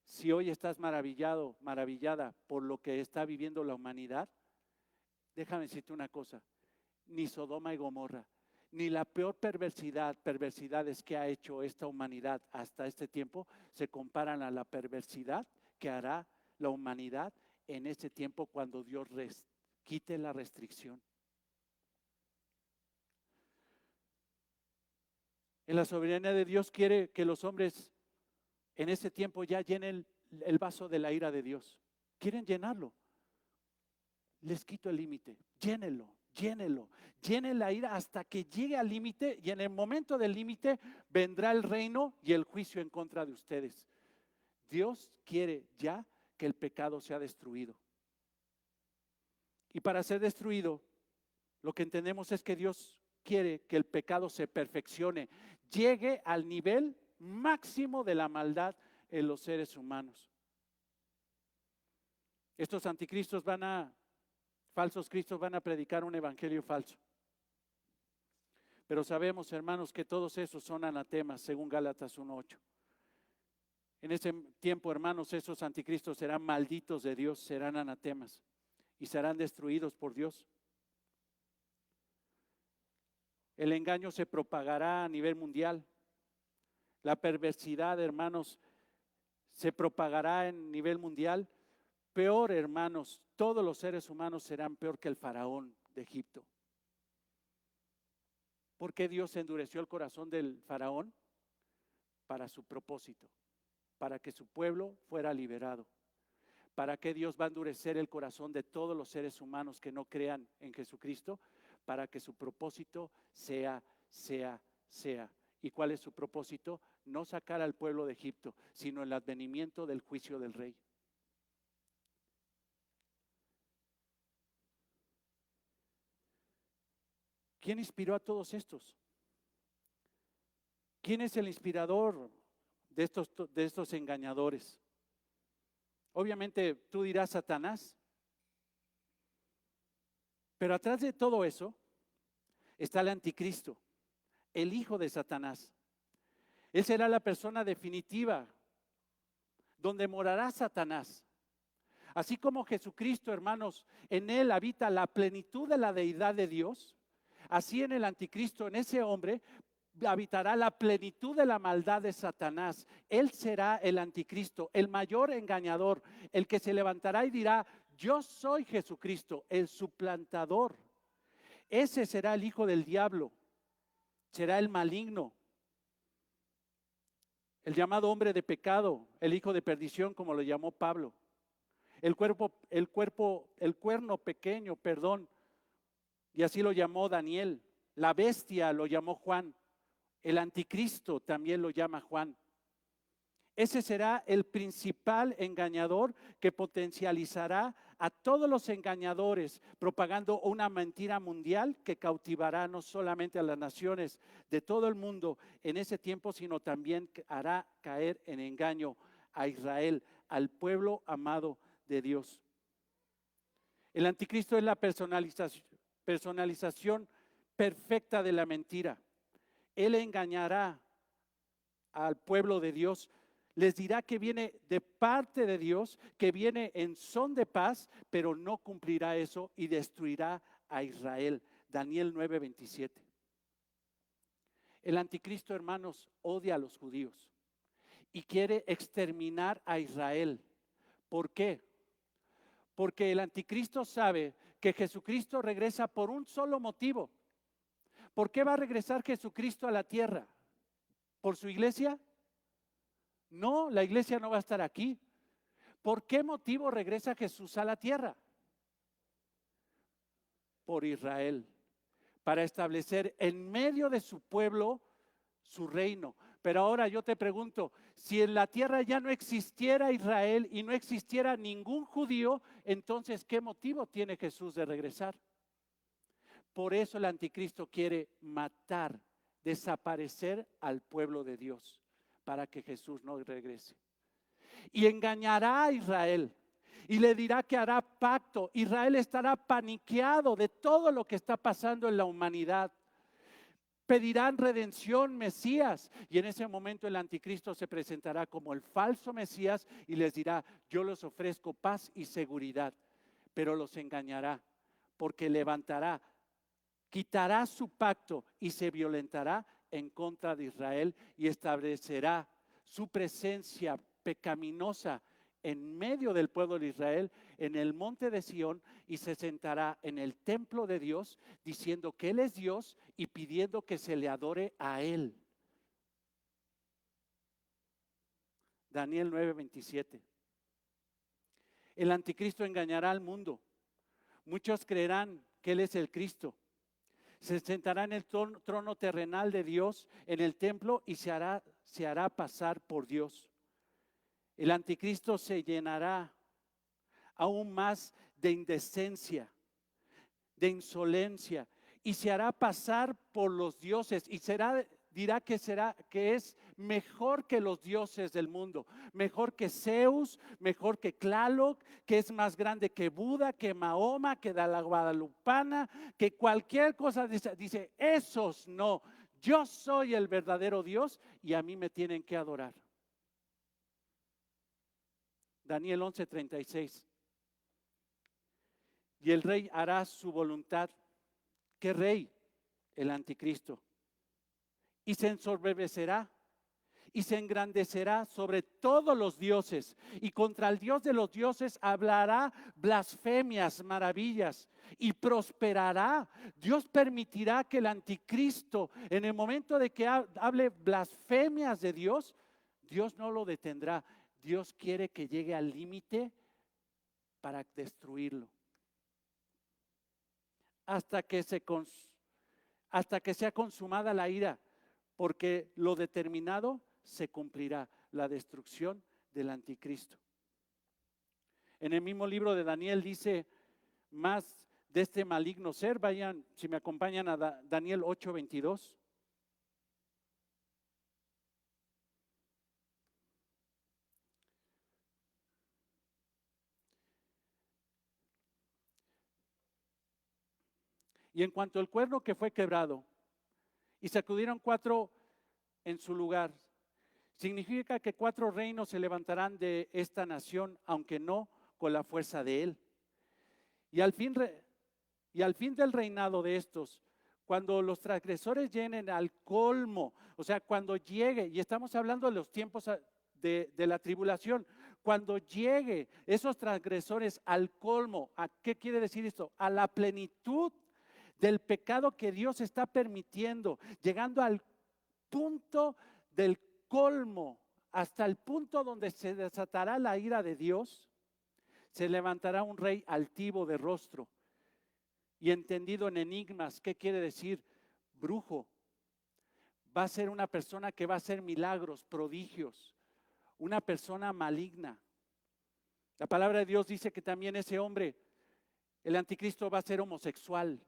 Si hoy estás maravillado, maravillada por lo que está viviendo la humanidad, déjame decirte una cosa, ni Sodoma y Gomorra, ni la peor perversidades que ha hecho esta humanidad hasta este tiempo, se comparan a la perversidad que hará la humanidad en ese tiempo cuando Dios quite la restricción. En la soberanía de Dios quiere que los hombres en ese tiempo ya llenen el vaso de la ira de Dios. Quieren llenarlo. Les quito el límite. Llénenlo, llénenlo. Llenen la ira hasta que llegue al límite, y en el momento del límite vendrá el reino y el juicio en contra de ustedes. Dios quiere ya que el pecado sea destruido. Y para ser destruido, lo que entendemos es que Dios quiere que el pecado se perfeccione, llegue al nivel máximo de la maldad en los seres humanos. Estos anticristos falsos cristos van a predicar un evangelio falso. Pero sabemos, hermanos, que todos esos son anatemas, según Gálatas 1:8. En ese tiempo, hermanos, esos anticristos serán malditos de Dios, serán anatemas y serán destruidos por Dios. El engaño se propagará a nivel mundial. La perversidad, hermanos, se propagará en nivel mundial. Peor, hermanos, todos los seres humanos serán peor que el faraón de Egipto. ¿Por qué Dios endureció el corazón del faraón? Para su propósito, para que su pueblo fuera liberado. ¿Para qué Dios va a endurecer el corazón de todos los seres humanos que no crean en Jesucristo? Para que su propósito sea. ¿Y cuál es su propósito? No sacar al pueblo de Egipto, sino el advenimiento del juicio del rey. ¿Quién inspiró a todos estos? ¿Quién es el inspirador de estos engañadores? Obviamente tú dirás Satanás, pero atrás de todo eso está el anticristo, el hijo de Satanás. Él será la persona definitiva donde morará Satanás. Así como Jesucristo, hermanos, en él habita la plenitud de la deidad de Dios, así en el anticristo, en ese hombre, habitará la plenitud de la maldad de Satanás. Él será el anticristo, el mayor engañador, el que se levantará y dirá: yo soy Jesucristo, el suplantador. Ese será el hijo del diablo, será el maligno, el llamado hombre de pecado, el hijo de perdición, como lo llamó Pablo. El cuerno pequeño, y así lo llamó Daniel. La bestia lo llamó Juan. El anticristo también lo llama Juan. Ese será el principal engañador que potencializará a todos los engañadores, propagando una mentira mundial que cautivará no solamente a las naciones de todo el mundo en ese tiempo, sino también hará caer en engaño a Israel, al pueblo amado de Dios. El anticristo es la personalización perfecta de la mentira. Él engañará al pueblo de Dios, les dirá que viene de parte de Dios, que viene en son de paz, pero no cumplirá eso y destruirá a Israel. Daniel 9:27. El anticristo, hermanos, odia a los judíos y quiere exterminar a Israel. ¿Por qué? Porque el anticristo sabe que Jesucristo regresa por un solo motivo. ¿Por qué va a regresar Jesucristo a la tierra? ¿Por su iglesia? No, la iglesia no va a estar aquí. ¿Por qué motivo regresa Jesús a la tierra? Por Israel, para establecer en medio de su pueblo su reino. Pero ahora yo te pregunto, si en la tierra ya no existiera Israel y no existiera ningún judío, entonces ¿qué motivo tiene Jesús de regresar? Por eso el anticristo quiere matar, desaparecer al pueblo de Dios, para que Jesús no regrese. Y engañará a Israel y le dirá que hará pacto. Israel estará paniqueado de todo lo que está pasando en la humanidad. Pedirán redención, Mesías, y en ese momento el anticristo se presentará como el falso Mesías y les dirá: yo les ofrezco paz y seguridad, pero los engañará, porque quitará su pacto y se violentará en contra de Israel y establecerá su presencia pecaminosa en medio del pueblo de Israel, en el monte de Sión, y se sentará en el templo de Dios, diciendo que Él es Dios y pidiendo que se le adore a Él. Daniel 9:27. El anticristo engañará al mundo. Muchos creerán que Él es el Cristo. Se sentará en el trono terrenal de Dios en el templo y se hará pasar por Dios. El anticristo se llenará aún más de indecencia, de insolencia, y se hará pasar por los dioses y dirá que es mejor que los dioses del mundo, mejor que Zeus, mejor que Tlaloc, que es más grande que Buda, que Mahoma, que la Guadalupana, que cualquier cosa. Dice, esos no, yo soy el verdadero Dios y a mí me tienen que adorar. Daniel 11:36. Y el rey hará su voluntad. ¿Qué rey? El anticristo. Y se ensoberbecerá y se engrandecerá sobre todos los dioses, y contra el Dios de los dioses hablará blasfemias, maravillas, y prosperará. Dios permitirá que el anticristo, en el momento de que hable blasfemias de Dios, Dios no lo detendrá. Dios quiere que llegue al límite para destruirlo. Hasta que sea consumada la ira, porque lo determinado se cumplirá, la destrucción del anticristo. En el mismo libro de Daniel dice más de este maligno ser. Vayan, si me acompañan, a Daniel 8:22. Y en cuanto al cuerno que fue quebrado, y sacudieron 4 en su lugar, significa que 4 reinos se levantarán de esta nación, aunque no con la fuerza de él. Y al fin del reinado de estos, cuando los transgresores lleguen al colmo, o sea, cuando llegue, y estamos hablando de los tiempos de la tribulación, cuando llegue esos transgresores al colmo, ¿a qué quiere decir esto? A la plenitud del pecado que Dios está permitiendo, llegando al punto del colmo, hasta el punto donde se desatará la ira de Dios, se levantará un rey altivo de rostro y entendido en enigmas. ¿Qué quiere decir? Brujo. Va a ser una persona que va a hacer milagros, prodigios, una persona maligna. La palabra de Dios dice que también ese hombre, el anticristo, va a ser homosexual,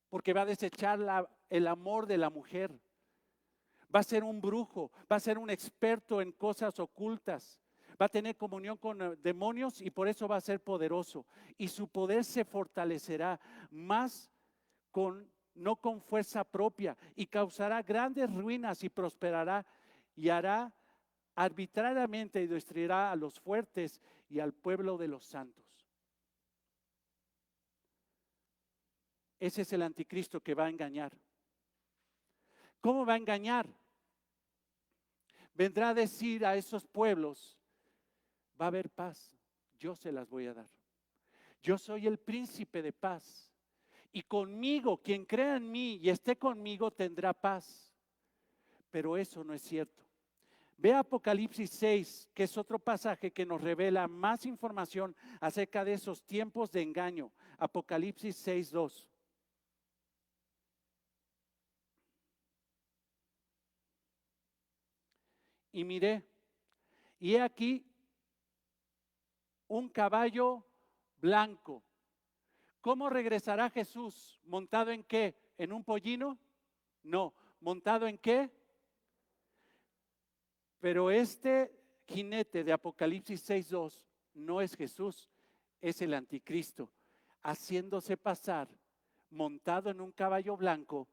porque va a desechar el amor de la mujer. Va a ser un brujo, va a ser un experto en cosas ocultas, va a tener comunión con demonios y por eso va a ser poderoso. Y su poder se fortalecerá más no con fuerza propia, y causará grandes ruinas y prosperará y hará arbitrariamente y destruirá a los fuertes y al pueblo de los santos. Ese es el anticristo que va a engañar. ¿Cómo va a engañar? Vendrá a decir a esos pueblos, va a haber paz, yo se las voy a dar. Yo soy el príncipe de paz. Y conmigo, quien crea en mí y esté conmigo tendrá paz. Pero eso no es cierto. Ve Apocalipsis 6, que es otro pasaje que nos revela más información acerca de esos tiempos de engaño. Apocalipsis 6:2. Y miré, y he aquí un caballo blanco. ¿Cómo regresará Jesús? ¿Montado en qué? ¿En un pollino? No. ¿Montado en qué? Pero este jinete de Apocalipsis 6:2 no es Jesús, es el anticristo, haciéndose pasar montado en un caballo blanco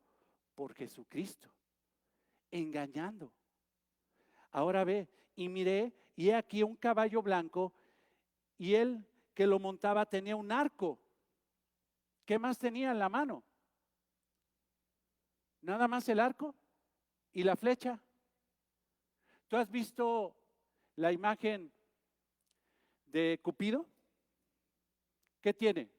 por Jesucristo, engañando. Ahora ve, y miré, y he aquí un caballo blanco, y él que lo montaba tenía un arco. ¿Qué más tenía en la mano? Nada más el arco y la flecha. ¿Tú has visto la imagen de Cupido? ¿Qué tiene?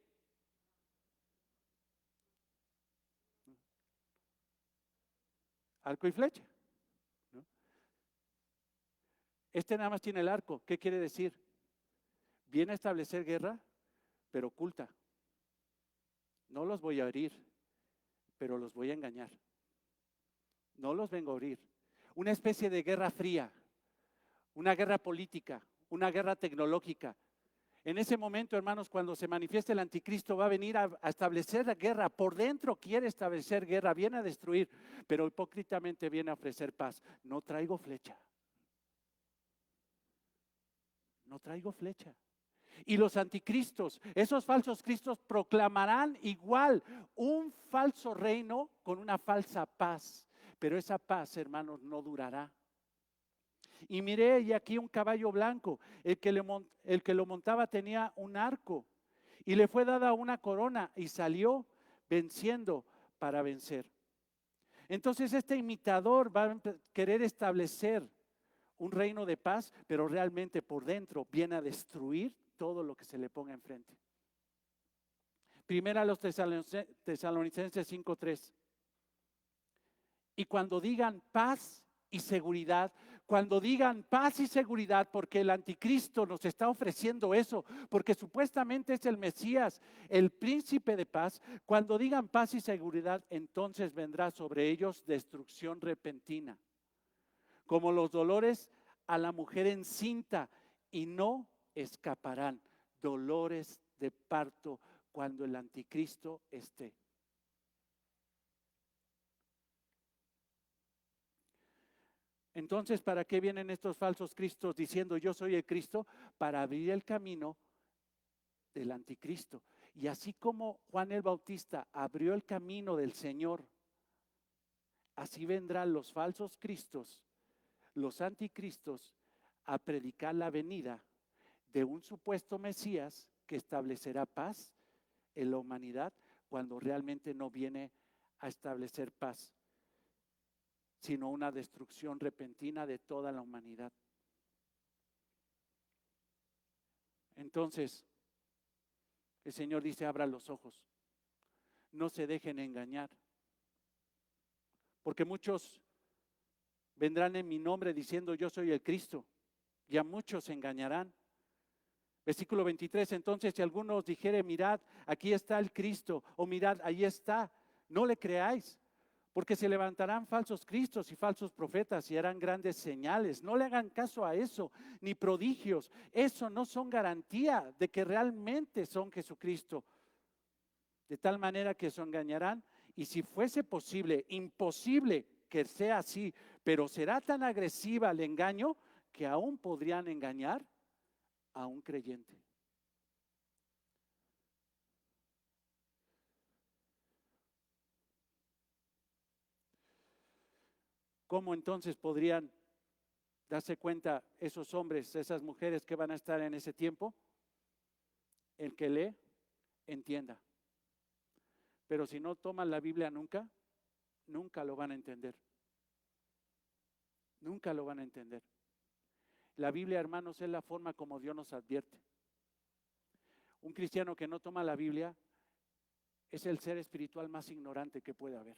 Arco y flecha, ¿no? Este nada más tiene el arco. ¿Qué quiere decir? Viene a establecer guerra, pero oculta. No los voy a herir, pero los voy a engañar. No los vengo a herir. Una especie de guerra fría, una guerra política, una guerra tecnológica. En ese momento, hermanos, cuando se manifieste el anticristo, va a venir a establecer la guerra. Por dentro quiere establecer guerra, viene a destruir, pero hipócritamente viene a ofrecer paz. No traigo flecha. No traigo flecha. Y los anticristos, esos falsos cristos proclamarán igual un falso reino con una falsa paz. Pero esa paz, hermanos, no durará. Y miré y aquí un caballo blanco, el que lo montaba tenía un arco y le fue dada una corona y salió venciendo para vencer. Entonces este imitador va a querer establecer un reino de paz, pero realmente por dentro viene a destruir todo lo que se le ponga enfrente. Primera a los Tesalonicenses 5:3. Y cuando digan paz y seguridad, cuando digan paz y seguridad, porque el anticristo nos está ofreciendo eso, porque supuestamente es el Mesías, el príncipe de paz, cuando digan paz y seguridad, entonces vendrá sobre ellos destrucción repentina, como los dolores a la mujer encinta, y no escaparán dolores de parto cuando el anticristo esté. Entonces, ¿para qué vienen estos falsos cristos diciendo yo soy el Cristo? Para abrir el camino del anticristo. Y así como Juan el Bautista abrió el camino del Señor, así vendrán los falsos cristos, los anticristos, a predicar la venida de un supuesto Mesías que establecerá paz en la humanidad cuando realmente no viene a establecer paz, sino una destrucción repentina de toda la humanidad. Entonces, el Señor dice, abra los ojos, no se dejen engañar, porque muchos vendrán en mi nombre diciendo yo soy el Cristo, y a muchos se engañarán. Versículo 23, entonces si alguno os dijere, mirad, aquí está el Cristo, o mirad, ahí está, no le creáis, porque se levantarán falsos cristos y falsos profetas y harán grandes señales. No le hagan caso a eso, ni prodigios. Eso no son garantía de que realmente son Jesucristo. De tal manera que se engañarán, y si fuese posible, imposible que sea así, pero será tan agresiva el engaño que aún podrían engañar a un creyente. ¿Cómo entonces podrían darse cuenta esos hombres, esas mujeres que van a estar en ese tiempo? El que lee, entienda. Pero si no toman la Biblia nunca, nunca lo van a entender. Nunca lo van a entender. La Biblia, hermanos, es la forma como Dios nos advierte. Un cristiano que no toma la Biblia es el ser espiritual más ignorante que puede haber.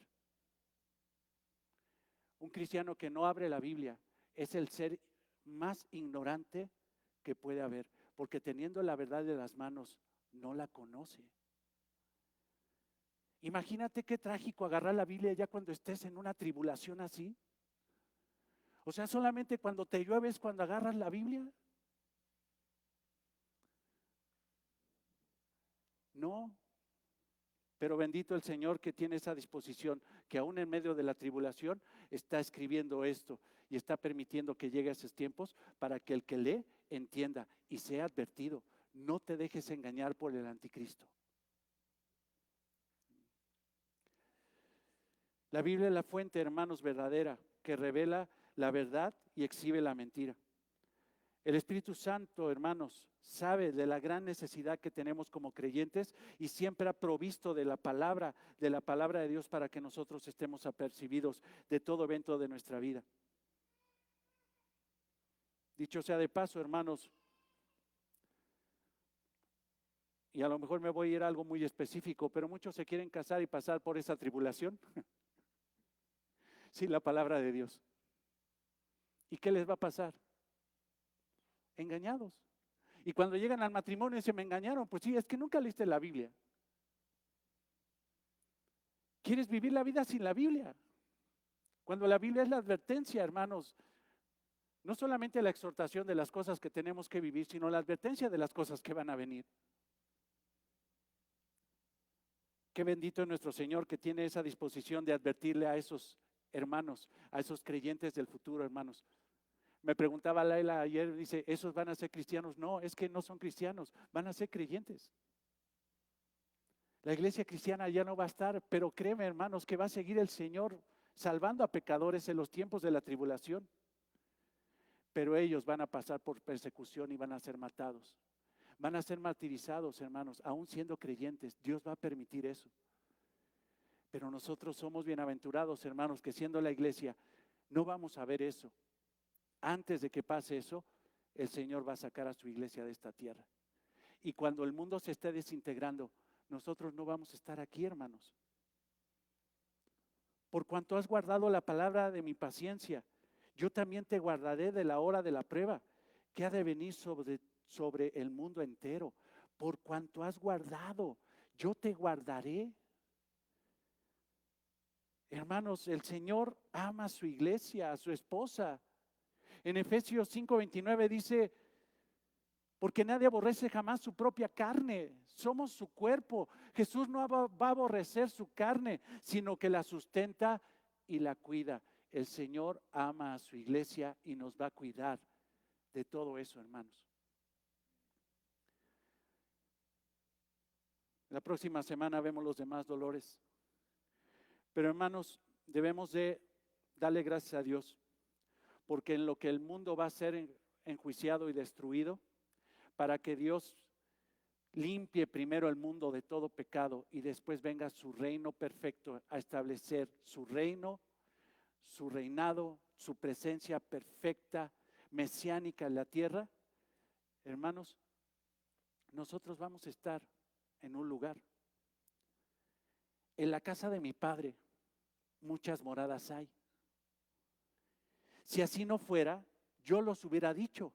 Un cristiano que no abre la Biblia es el ser más ignorante que puede haber, porque teniendo la verdad de las manos, no la conoce. Imagínate qué trágico agarrar la Biblia ya cuando estés en una tribulación así. O sea, solamente cuando te llueve es cuando agarras la Biblia. No, pero bendito el Señor que tiene esa disposición, que aún en medio de la tribulación está escribiendo esto y está permitiendo que llegue a esos tiempos para que el que lee entienda y sea advertido. No te dejes engañar por el anticristo. La Biblia es la fuente, hermanos, verdadera, que revela la verdad y exhibe la mentira. El Espíritu Santo, hermanos, sabe de la gran necesidad que tenemos como creyentes y siempre ha provisto de la palabra de Dios para que nosotros estemos apercibidos de todo evento de nuestra vida. Dicho sea de paso, hermanos, y a lo mejor me voy a ir a algo muy específico, pero muchos se quieren casar y pasar por esa tribulación sin la palabra de Dios. ¿Y qué les va a pasar? Engañados. Y cuando llegan al matrimonio y se me engañaron, pues sí, es que nunca leíste la Biblia. ¿Quieres vivir la vida sin la Biblia? Cuando la Biblia es la advertencia, hermanos, no solamente la exhortación de las cosas que tenemos que vivir, sino la advertencia de las cosas que van a venir. Qué bendito es nuestro Señor que tiene esa disposición de advertirle a esos hermanos, a esos creyentes del futuro, hermanos. Me preguntaba Laila ayer, dice, ¿esos van a ser cristianos? No, es que no son cristianos, van a ser creyentes. La iglesia cristiana ya no va a estar, pero créeme, hermanos, que va a seguir el Señor salvando a pecadores en los tiempos de la tribulación. Pero ellos van a pasar por persecución y van a ser matados. Van a ser martirizados, hermanos, aún siendo creyentes. Dios va a permitir eso. Pero nosotros somos bienaventurados, hermanos, que siendo la iglesia, no vamos a ver eso. Antes de que pase eso, el Señor va a sacar a su iglesia de esta tierra. Y cuando el mundo se esté desintegrando, nosotros no vamos a estar aquí, hermanos. Por cuanto has guardado la palabra de mi paciencia, yo también te guardaré de la hora de la prueba, que ha de venir sobre el mundo entero. Por cuanto has guardado, yo te guardaré. Hermanos, el Señor ama a su iglesia, a su esposa. En Efesios 5:29 dice, porque nadie aborrece jamás su propia carne, somos su cuerpo. Jesús no va a aborrecer su carne, sino que la sustenta y la cuida. El Señor ama a su iglesia y nos va a cuidar de todo eso, hermanos. La próxima semana vemos los demás dolores. Pero hermanos, debemos de darle gracias a Dios, porque en lo que el mundo va a ser enjuiciado y destruido, para que Dios limpie primero el mundo de todo pecado y después venga su reino perfecto a establecer su reino, su reinado, su presencia perfecta, mesiánica en la tierra. Hermanos, nosotros vamos a estar en un lugar. En la casa de mi Padre muchas moradas hay. Si así no fuera, yo los hubiera dicho.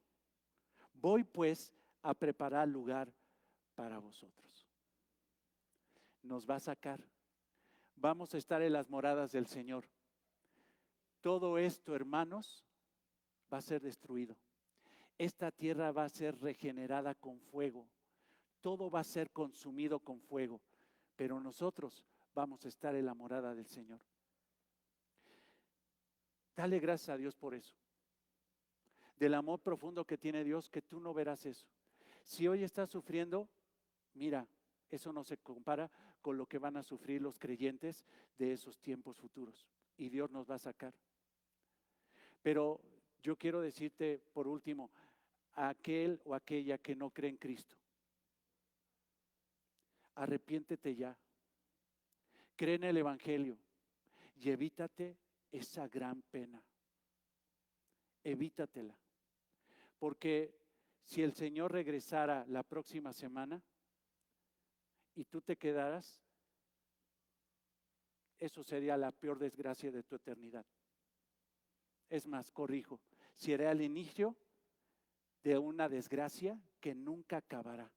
Voy pues a preparar lugar para vosotros. Nos va a sacar. Vamos a estar en las moradas del Señor. Todo esto, hermanos, va a ser destruido. Esta tierra va a ser regenerada con fuego. Todo va a ser consumido con fuego. Pero nosotros vamos a estar en la morada del Señor. Dale gracias a Dios por eso. Del amor profundo que tiene Dios, que tú no verás eso. Si hoy estás sufriendo, mira, eso no se compara con lo que van a sufrir los creyentes de esos tiempos futuros. Y Dios nos va a sacar. Pero yo quiero decirte por último, a aquel o aquella que no cree en Cristo, arrepiéntete ya. Cree en el Evangelio y evítate esa gran pena. Evítatela. Porque si el Señor regresara la próxima semana y tú te quedaras, eso sería la peor desgracia de tu eternidad. Es más, corrijo, será el inicio de una desgracia que nunca acabará.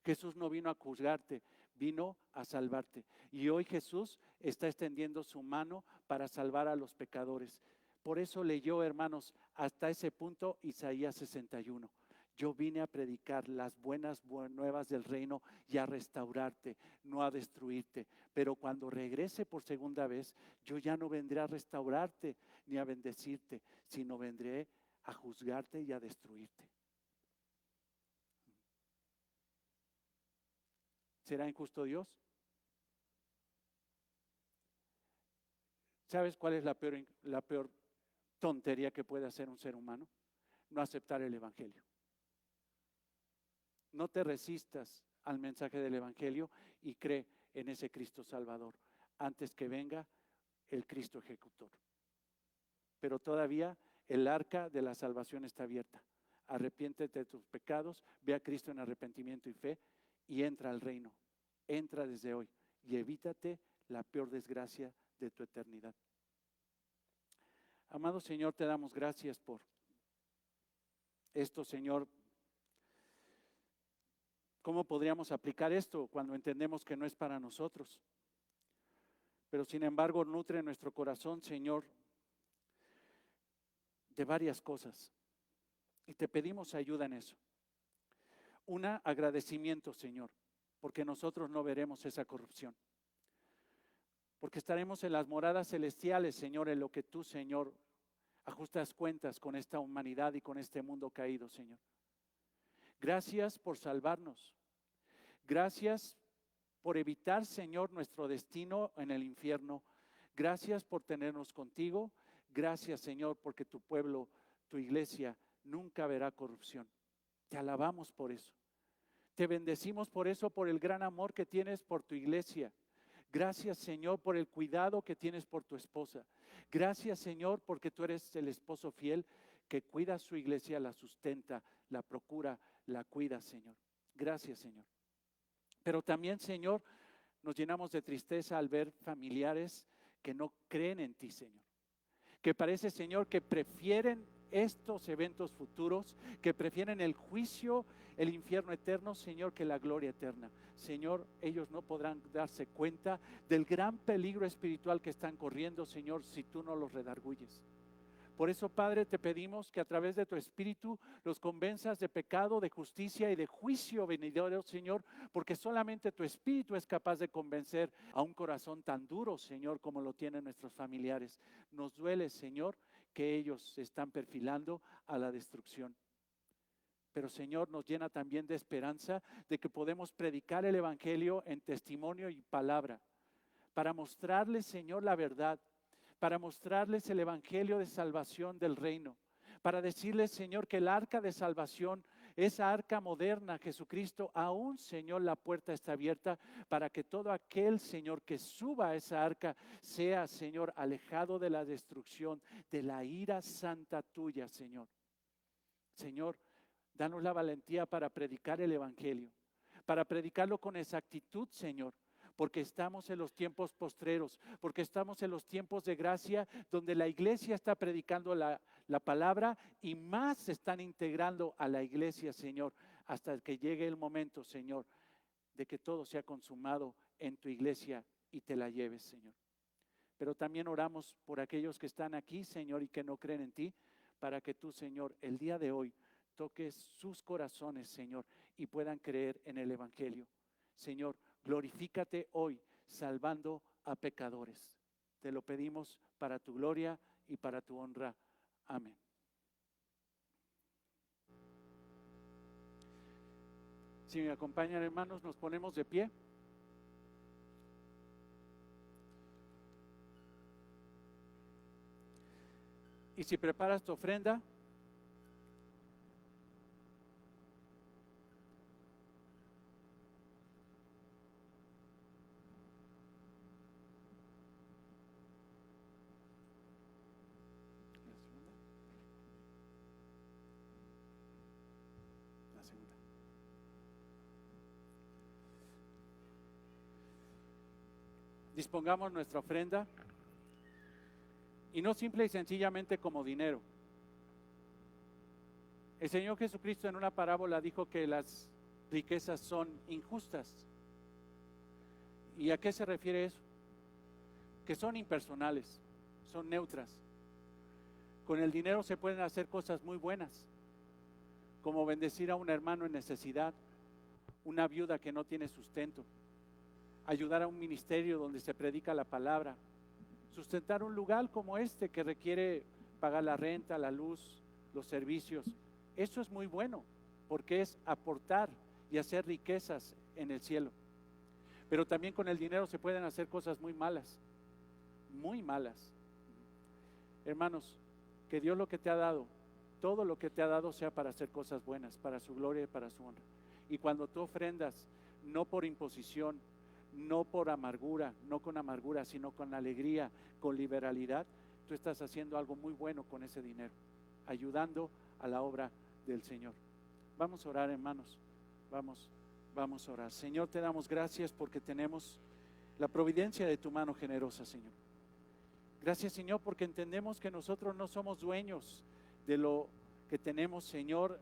Jesús no vino a juzgarte, vino a salvarte. Y hoy Jesús está extendiendo su mano para salvar a los pecadores. Por eso leyó, hermanos, hasta ese punto Isaías 61. Yo vine a predicar las buenas nuevas del reino y a restaurarte, no a destruirte. Pero cuando regrese por segunda vez, yo ya no vendré a restaurarte ni a bendecirte, sino vendré a juzgarte y a destruirte. ¿Será injusto Dios? ¿Sabes cuál es la peor tontería que puede hacer un ser humano? No aceptar el Evangelio. No te resistas al mensaje del Evangelio y cree en ese Cristo Salvador antes que venga el Cristo ejecutor. Pero todavía el arca de la salvación está abierta. arrepiéntete de tus pecados, ve a Cristo en arrepentimiento y fe y entra al reino. Entra desde hoy y evítate la peor desgracia de tu eternidad. Amado Señor, te damos gracias por esto, Señor. ¿Cómo podríamos aplicar esto cuando entendemos que no es para nosotros? Pero sin embargo nutre nuestro corazón, Señor, de varias cosas. Y te pedimos ayuda en eso. Una, agradecimiento, Señor, porque nosotros no veremos esa corrupción. Porque estaremos en las moradas celestiales, Señor, en lo que tú, Señor, ajustas cuentas con esta humanidad y con este mundo caído, Señor. Gracias por salvarnos. Gracias por evitar, Señor, nuestro destino en el infierno. Gracias por tenernos contigo. Gracias, Señor, porque tu pueblo, tu iglesia, nunca verá corrupción. Te alabamos por eso. Te bendecimos por eso, por el gran amor que tienes por tu iglesia. Gracias, Señor, por el cuidado que tienes por tu esposa. Gracias, Señor, porque tú eres el esposo fiel que cuida a su iglesia, la sustenta, la procura, la cuida, Señor. Gracias, Señor. Pero también, Señor, nos llenamos de tristeza al ver familiares que no creen en ti, Señor. Que parece, Señor, que prefieren estos eventos futuros, que prefieren el juicio, el infierno eterno, Señor, que la gloria eterna. Señor, ellos no podrán darse cuenta del gran peligro espiritual que están corriendo, Señor, si tú no los redarguyes. Por eso, Padre, te pedimos que a través de tu Espíritu los convenzas de pecado, de justicia y de juicio venidero, Señor, porque solamente tu Espíritu es capaz de convencer a un corazón tan duro, Señor, como lo tienen nuestros familiares. Nos duele, Señor, que ellos se están perfilando a la destrucción. Pero, Señor, nos llena también de esperanza de que podemos predicar el Evangelio en testimonio y palabra, para mostrarles, Señor, la verdad, para mostrarles el evangelio de salvación del reino, para decirles, Señor, que el arca de salvación, esa arca moderna, Jesucristo, aún, Señor, la puerta está abierta para que todo aquel, Señor, que suba a esa arca sea, Señor, alejado de la destrucción, de la ira santa tuya, Señor. Señor, danos la valentía para predicar el evangelio, para predicarlo con exactitud, Señor, porque estamos en los tiempos postreros, porque estamos en los tiempos de gracia, donde la iglesia está predicando la palabra y más se están integrando a la iglesia, Señor, hasta que llegue el momento, Señor, de que todo sea consumado en tu iglesia y te la lleves, Señor. Pero también oramos por aquellos que están aquí, Señor, y que no creen en ti, para que tú, Señor, el día de hoy toques sus corazones, Señor, y puedan creer en el evangelio. Señor, glorifícate hoy salvando a pecadores. Te lo pedimos para tu gloria y para tu honra. Amén. Si me acompañan, hermanos, nos ponemos de pie. Y si preparas tu ofrenda, la segunda. Dispongamos nuestra ofrenda, y no simple y sencillamente como dinero. El Señor Jesucristo en una parábola dijo que las riquezas son injustas. ¿Y a qué se refiere eso? Que son impersonales, son neutras. Con el dinero se pueden hacer cosas muy buenas, como bendecir a un hermano en necesidad, una viuda que no tiene sustento, ayudar a un ministerio donde se predica la palabra, sustentar un lugar como este que requiere pagar la renta, la luz, los servicios. Eso es muy bueno, porque es aportar y hacer riquezas en el cielo. Pero también con el dinero se pueden hacer cosas muy malas, muy malas. Hermanos, que Dios lo que te ha dado, todo lo que te ha dado sea para hacer cosas buenas, para su gloria y para su honra. Y cuando tú ofrendas, no por imposición, no por amargura, no con amargura, sino con alegría, con liberalidad, tú estás haciendo algo muy bueno con ese dinero, ayudando a la obra del Señor. Vamos a orar, hermanos. Vamos a orar. Señor, te damos gracias porque tenemos la providencia de tu mano generosa, Señor. Gracias, Señor, porque entendemos que nosotros no somos dueños de lo que tenemos, Señor,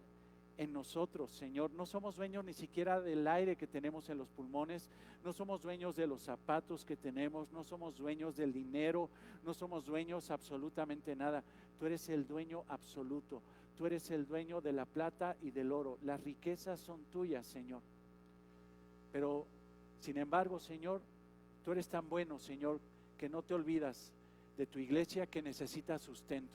en nosotros, Señor. No somos dueños ni siquiera del aire que tenemos en los pulmones, no somos dueños de los zapatos que tenemos, no somos dueños del dinero, no somos dueños absolutamente nada. Tú eres el dueño absoluto, tú eres el dueño de la plata y del oro. Las riquezas son tuyas, Señor. Pero, sin embargo, Señor, tú eres tan bueno, Señor, que no te olvidas de tu iglesia que necesita sustento.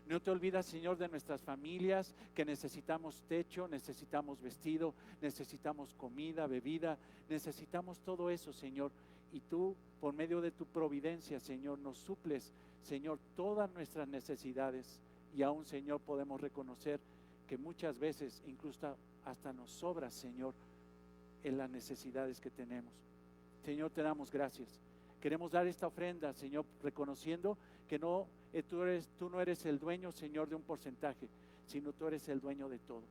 No te olvidas, Señor, de nuestras familias que necesitamos techo, necesitamos vestido, necesitamos comida, bebida, necesitamos todo eso, Señor. Y tú, por medio de tu providencia, Señor, nos suples, Señor, todas nuestras necesidades. Y aún, Señor, podemos reconocer que muchas veces incluso hasta nos sobra, Señor, en las necesidades que tenemos. Señor, te damos gracias. Queremos dar esta ofrenda, Señor, reconociendo que tú no eres el dueño, Señor, de un porcentaje, sino tú eres el dueño de todo.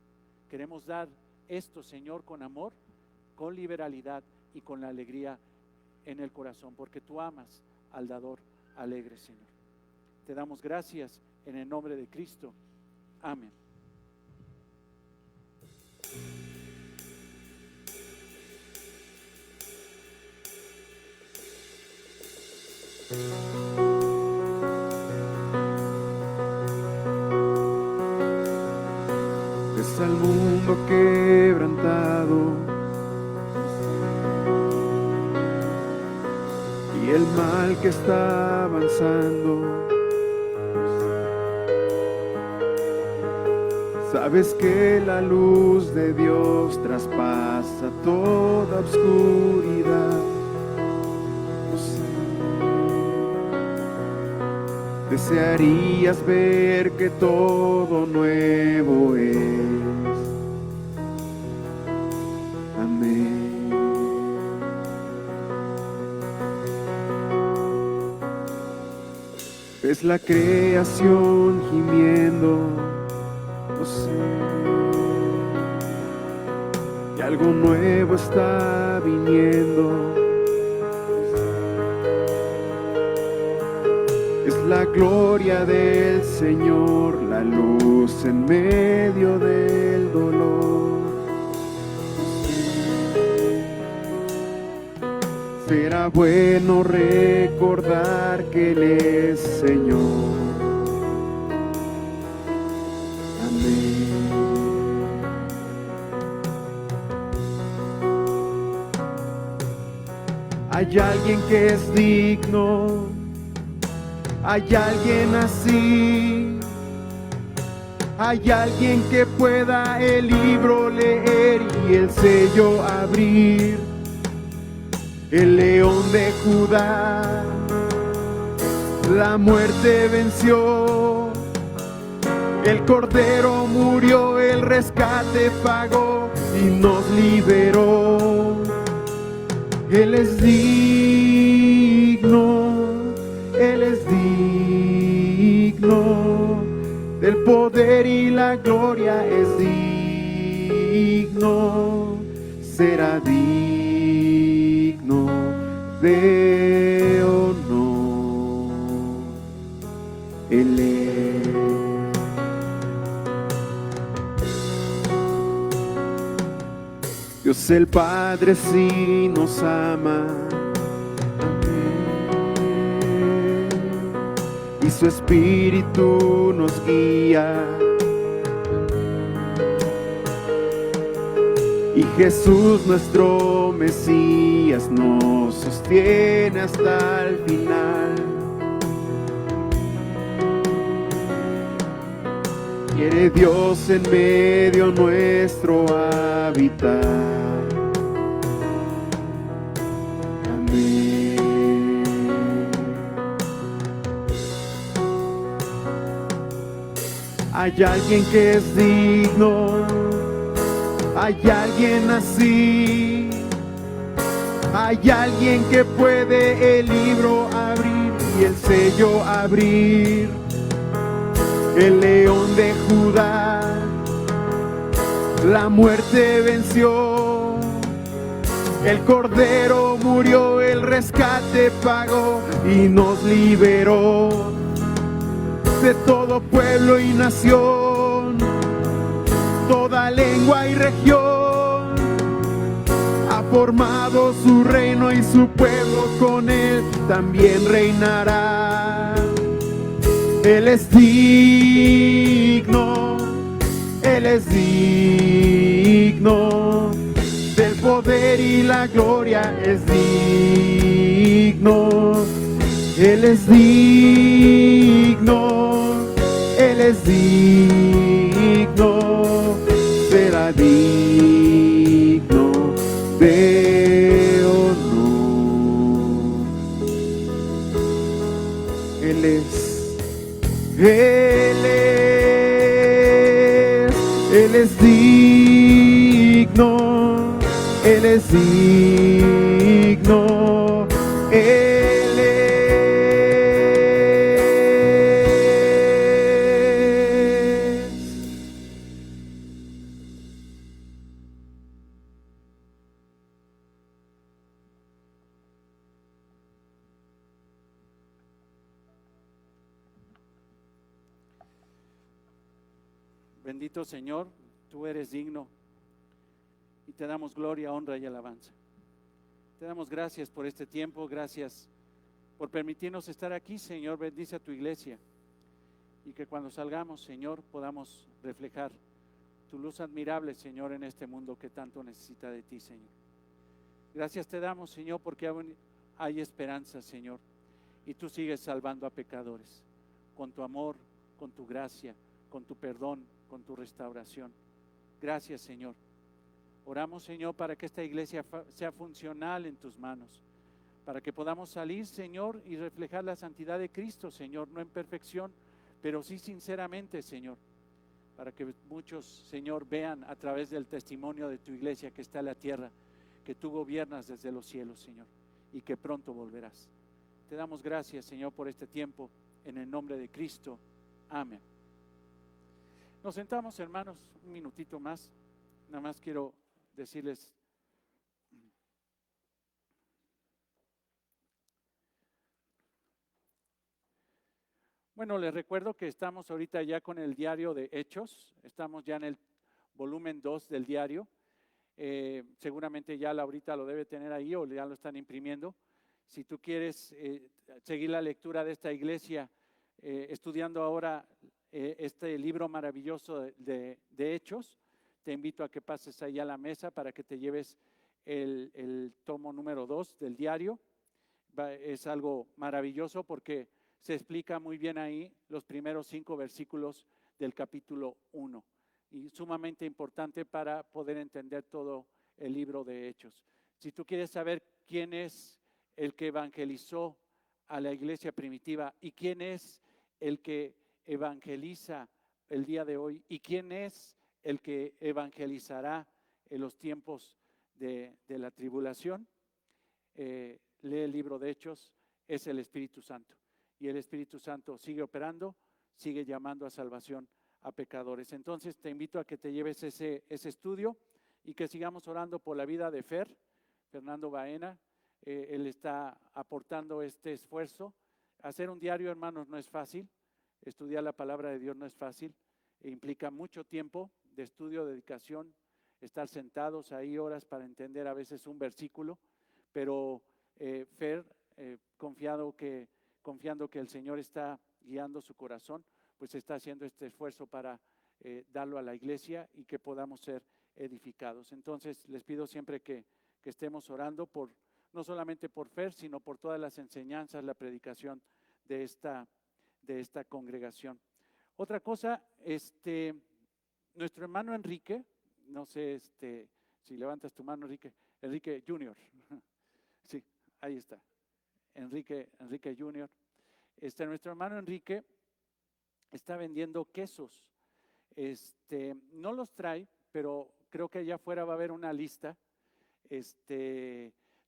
Queremos dar esto, Señor, con amor, con liberalidad y con la alegría en el corazón, porque tú amas al dador alegre, Señor. Te damos gracias en el nombre de Cristo. Amén. Ves al mundo quebrantado y el mal que está avanzando. Sabes que la luz de Dios traspasa toda oscuridad. Desearías ver que todo nuevo es. Amén. Ves la creación gimiendo, no sé, y algo nuevo está viniendo. Es la gloria del Señor, la luz en medio del dolor. Será bueno recordar que Él es Señor. Amén. Hay alguien que es digno. Hay alguien así, hay alguien que pueda el libro leer y el sello abrir. El león de Judá, la muerte venció, el cordero murió, el rescate pagó y nos liberó. Él es digno. Él es digno del poder y la gloria, es digno, será digno de honor. Él es. Dios el Padre sí nos ama. Y su Espíritu nos guía. Y Jesús nuestro Mesías nos sostiene hasta el final. Quiere Dios en medio nuestro habitar. Hay alguien que es digno, hay alguien así, hay alguien que puede el libro abrir y el sello abrir. El león de Judá, la muerte venció. El Cordero murió, el rescate pagó y nos liberó de todo pueblo y nación, toda lengua y región. Ha formado su reino y su pueblo con él también reinará. Él es digno, Él es digno del poder y la gloria, es digno. Él es digno, Él es digno, será digno de honor. Él es digno, Él es digno, Él es. Bendito Señor, tú eres digno y te damos gloria, honra y alabanza. Te damos gracias por este tiempo, gracias por permitirnos estar aquí, Señor. Bendice a tu iglesia y que cuando salgamos, Señor, podamos reflejar tu luz admirable, Señor, en este mundo que tanto necesita de ti, Señor. Gracias te damos, Señor, porque aún hay esperanza, Señor, y tú sigues salvando a pecadores con tu amor, con tu gracia, con tu perdón, con tu restauración. Gracias, Señor. Oramos, Señor, para que esta iglesia sea funcional en tus manos, para que podamos salir, Señor, y reflejar la santidad de Cristo, Señor, no en perfección, pero sí sinceramente, Señor, para que muchos, Señor, vean a través del testimonio de tu iglesia que está en la tierra, que tú gobiernas desde los cielos, Señor, y que pronto volverás. Te damos gracias, Señor, por este tiempo, en el nombre de Cristo. Amén. Nos sentamos, hermanos, un minutito más. Nada más quiero decirles, bueno, les recuerdo que estamos ahorita ya con el diario de Hechos, estamos ya en el volumen 2 del diario. Seguramente ya ahorita lo debe tener ahí o ya lo están imprimiendo. Si tú quieres seguir la lectura de esta iglesia, estudiando ahora este libro maravilloso de Hechos, te invito a que pases ahí a la mesa para que te lleves el tomo número 2 del diario. Es algo maravilloso porque se explica muy bien ahí los primeros 5 versículos del capítulo 1 y sumamente importante para poder entender todo el libro de Hechos. Si tú quieres saber quién es el que evangelizó a la iglesia primitiva y quién es el que evangeliza el día de hoy y quién es el que evangelizará en los tiempos de la tribulación, lee el libro de Hechos, es el Espíritu Santo. Y el Espíritu Santo sigue operando, sigue llamando a salvación a pecadores. Entonces te invito a que te lleves ese estudio y que sigamos orando por la vida de Fernando Baena. Él está aportando este esfuerzo. Hacer un diario, hermanos, no es fácil. Estudiar la palabra de Dios no es fácil. Implica mucho tiempo de estudio, dedicación, estar sentados ahí horas para entender a veces un versículo. Pero confiando que el Señor está guiando su corazón, pues está haciendo este esfuerzo para darlo a la iglesia y que podamos ser edificados. Entonces les pido siempre que estemos orando por no solamente por Fer, sino por todas las enseñanzas, la predicación de esta congregación. Otra cosa, nuestro hermano Enrique, no sé si levantas tu mano, Enrique Junior, sí, ahí está, Enrique Junior. Nuestro hermano Enrique está vendiendo quesos. No los trae, pero creo que allá afuera va a haber una lista,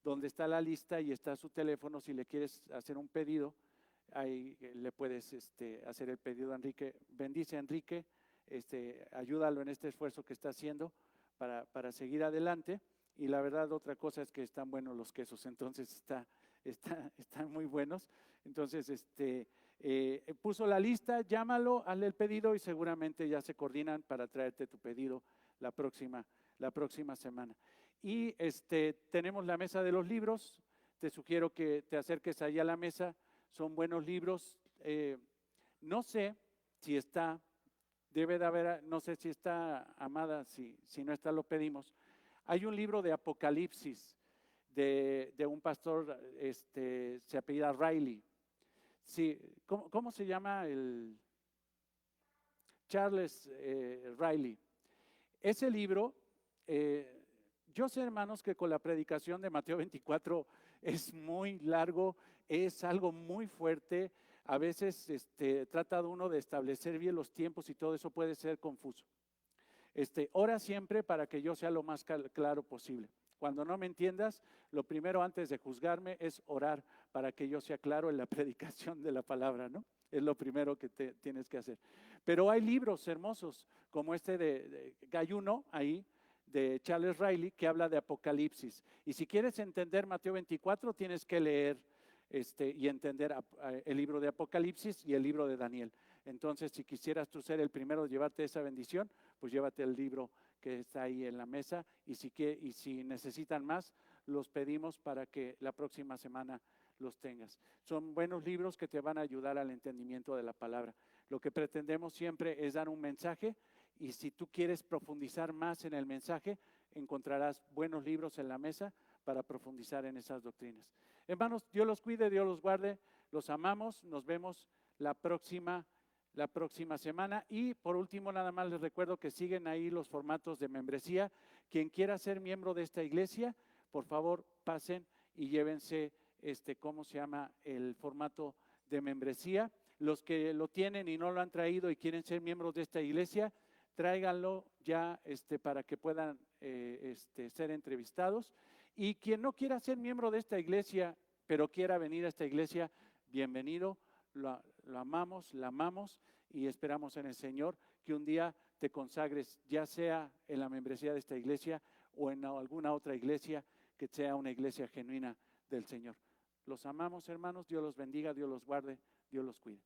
donde está la lista y está su teléfono. Si le quieres hacer un pedido, ahí le puedes hacer el pedido a Enrique. Bendice a Enrique, ayúdalo en este esfuerzo que está haciendo para seguir adelante. Y la verdad, otra cosa es que están buenos los quesos, entonces están muy buenos. Entonces, puso la lista, llámalo, hazle el pedido y seguramente ya se coordinan para traerte tu pedido la próxima semana. Y tenemos la mesa de los libros. Te sugiero que te acerques ahí a la mesa. Son buenos libros. No sé si está, debe de haber, no sé si está, Amada, si no está lo pedimos. Hay un libro de Apocalipsis de un pastor, se apellida Riley. Sí, ¿cómo se llama? Charles Riley. Ese libro, yo sé, hermanos, que con la predicación de Mateo 24 es muy largo, es algo muy fuerte. A veces trata uno de establecer bien los tiempos y todo eso puede ser confuso. Ora siempre para que yo sea lo más claro posible. Cuando no me entiendas, lo primero antes de juzgarme es orar para que yo sea claro en la predicación de la palabra, ¿no? Es lo primero que tienes que hacer. Pero hay libros hermosos, como hay uno ahí de Charles Riley que habla de Apocalipsis. Y si quieres entender Mateo 24, tienes que leer y entender el libro de Apocalipsis y el libro de Daniel. Entonces, si quisieras tú ser el primero de llevarte esa bendición, pues llévate el libro que está ahí en la mesa y si necesitan más, los pedimos para que la próxima semana los tengas. Son buenos libros que te van a ayudar al entendimiento de la palabra. Lo que pretendemos siempre es dar un mensaje y si tú quieres profundizar más en el mensaje, encontrarás buenos libros en la mesa para profundizar en esas doctrinas. Hermanos, Dios los cuide, Dios los guarde, los amamos, nos vemos la próxima semana. Y por último, nada más les recuerdo que siguen ahí los formatos de membresía. Quien quiera ser miembro de esta iglesia, por favor, pasen y llévense ¿cómo se llama? El formato de membresía. Los que lo tienen y no lo han traído y quieren ser miembros de esta iglesia, tráiganlo ya para que puedan ser entrevistados. Y quien no quiera ser miembro de esta iglesia, pero quiera venir a esta iglesia, bienvenido. Lo amamos, la amamos y esperamos en el Señor que un día te consagres, ya sea en la membresía de esta iglesia o en alguna otra iglesia, que sea una iglesia genuina del Señor. Los amamos, hermanos, Dios los bendiga, Dios los guarde, Dios los cuide.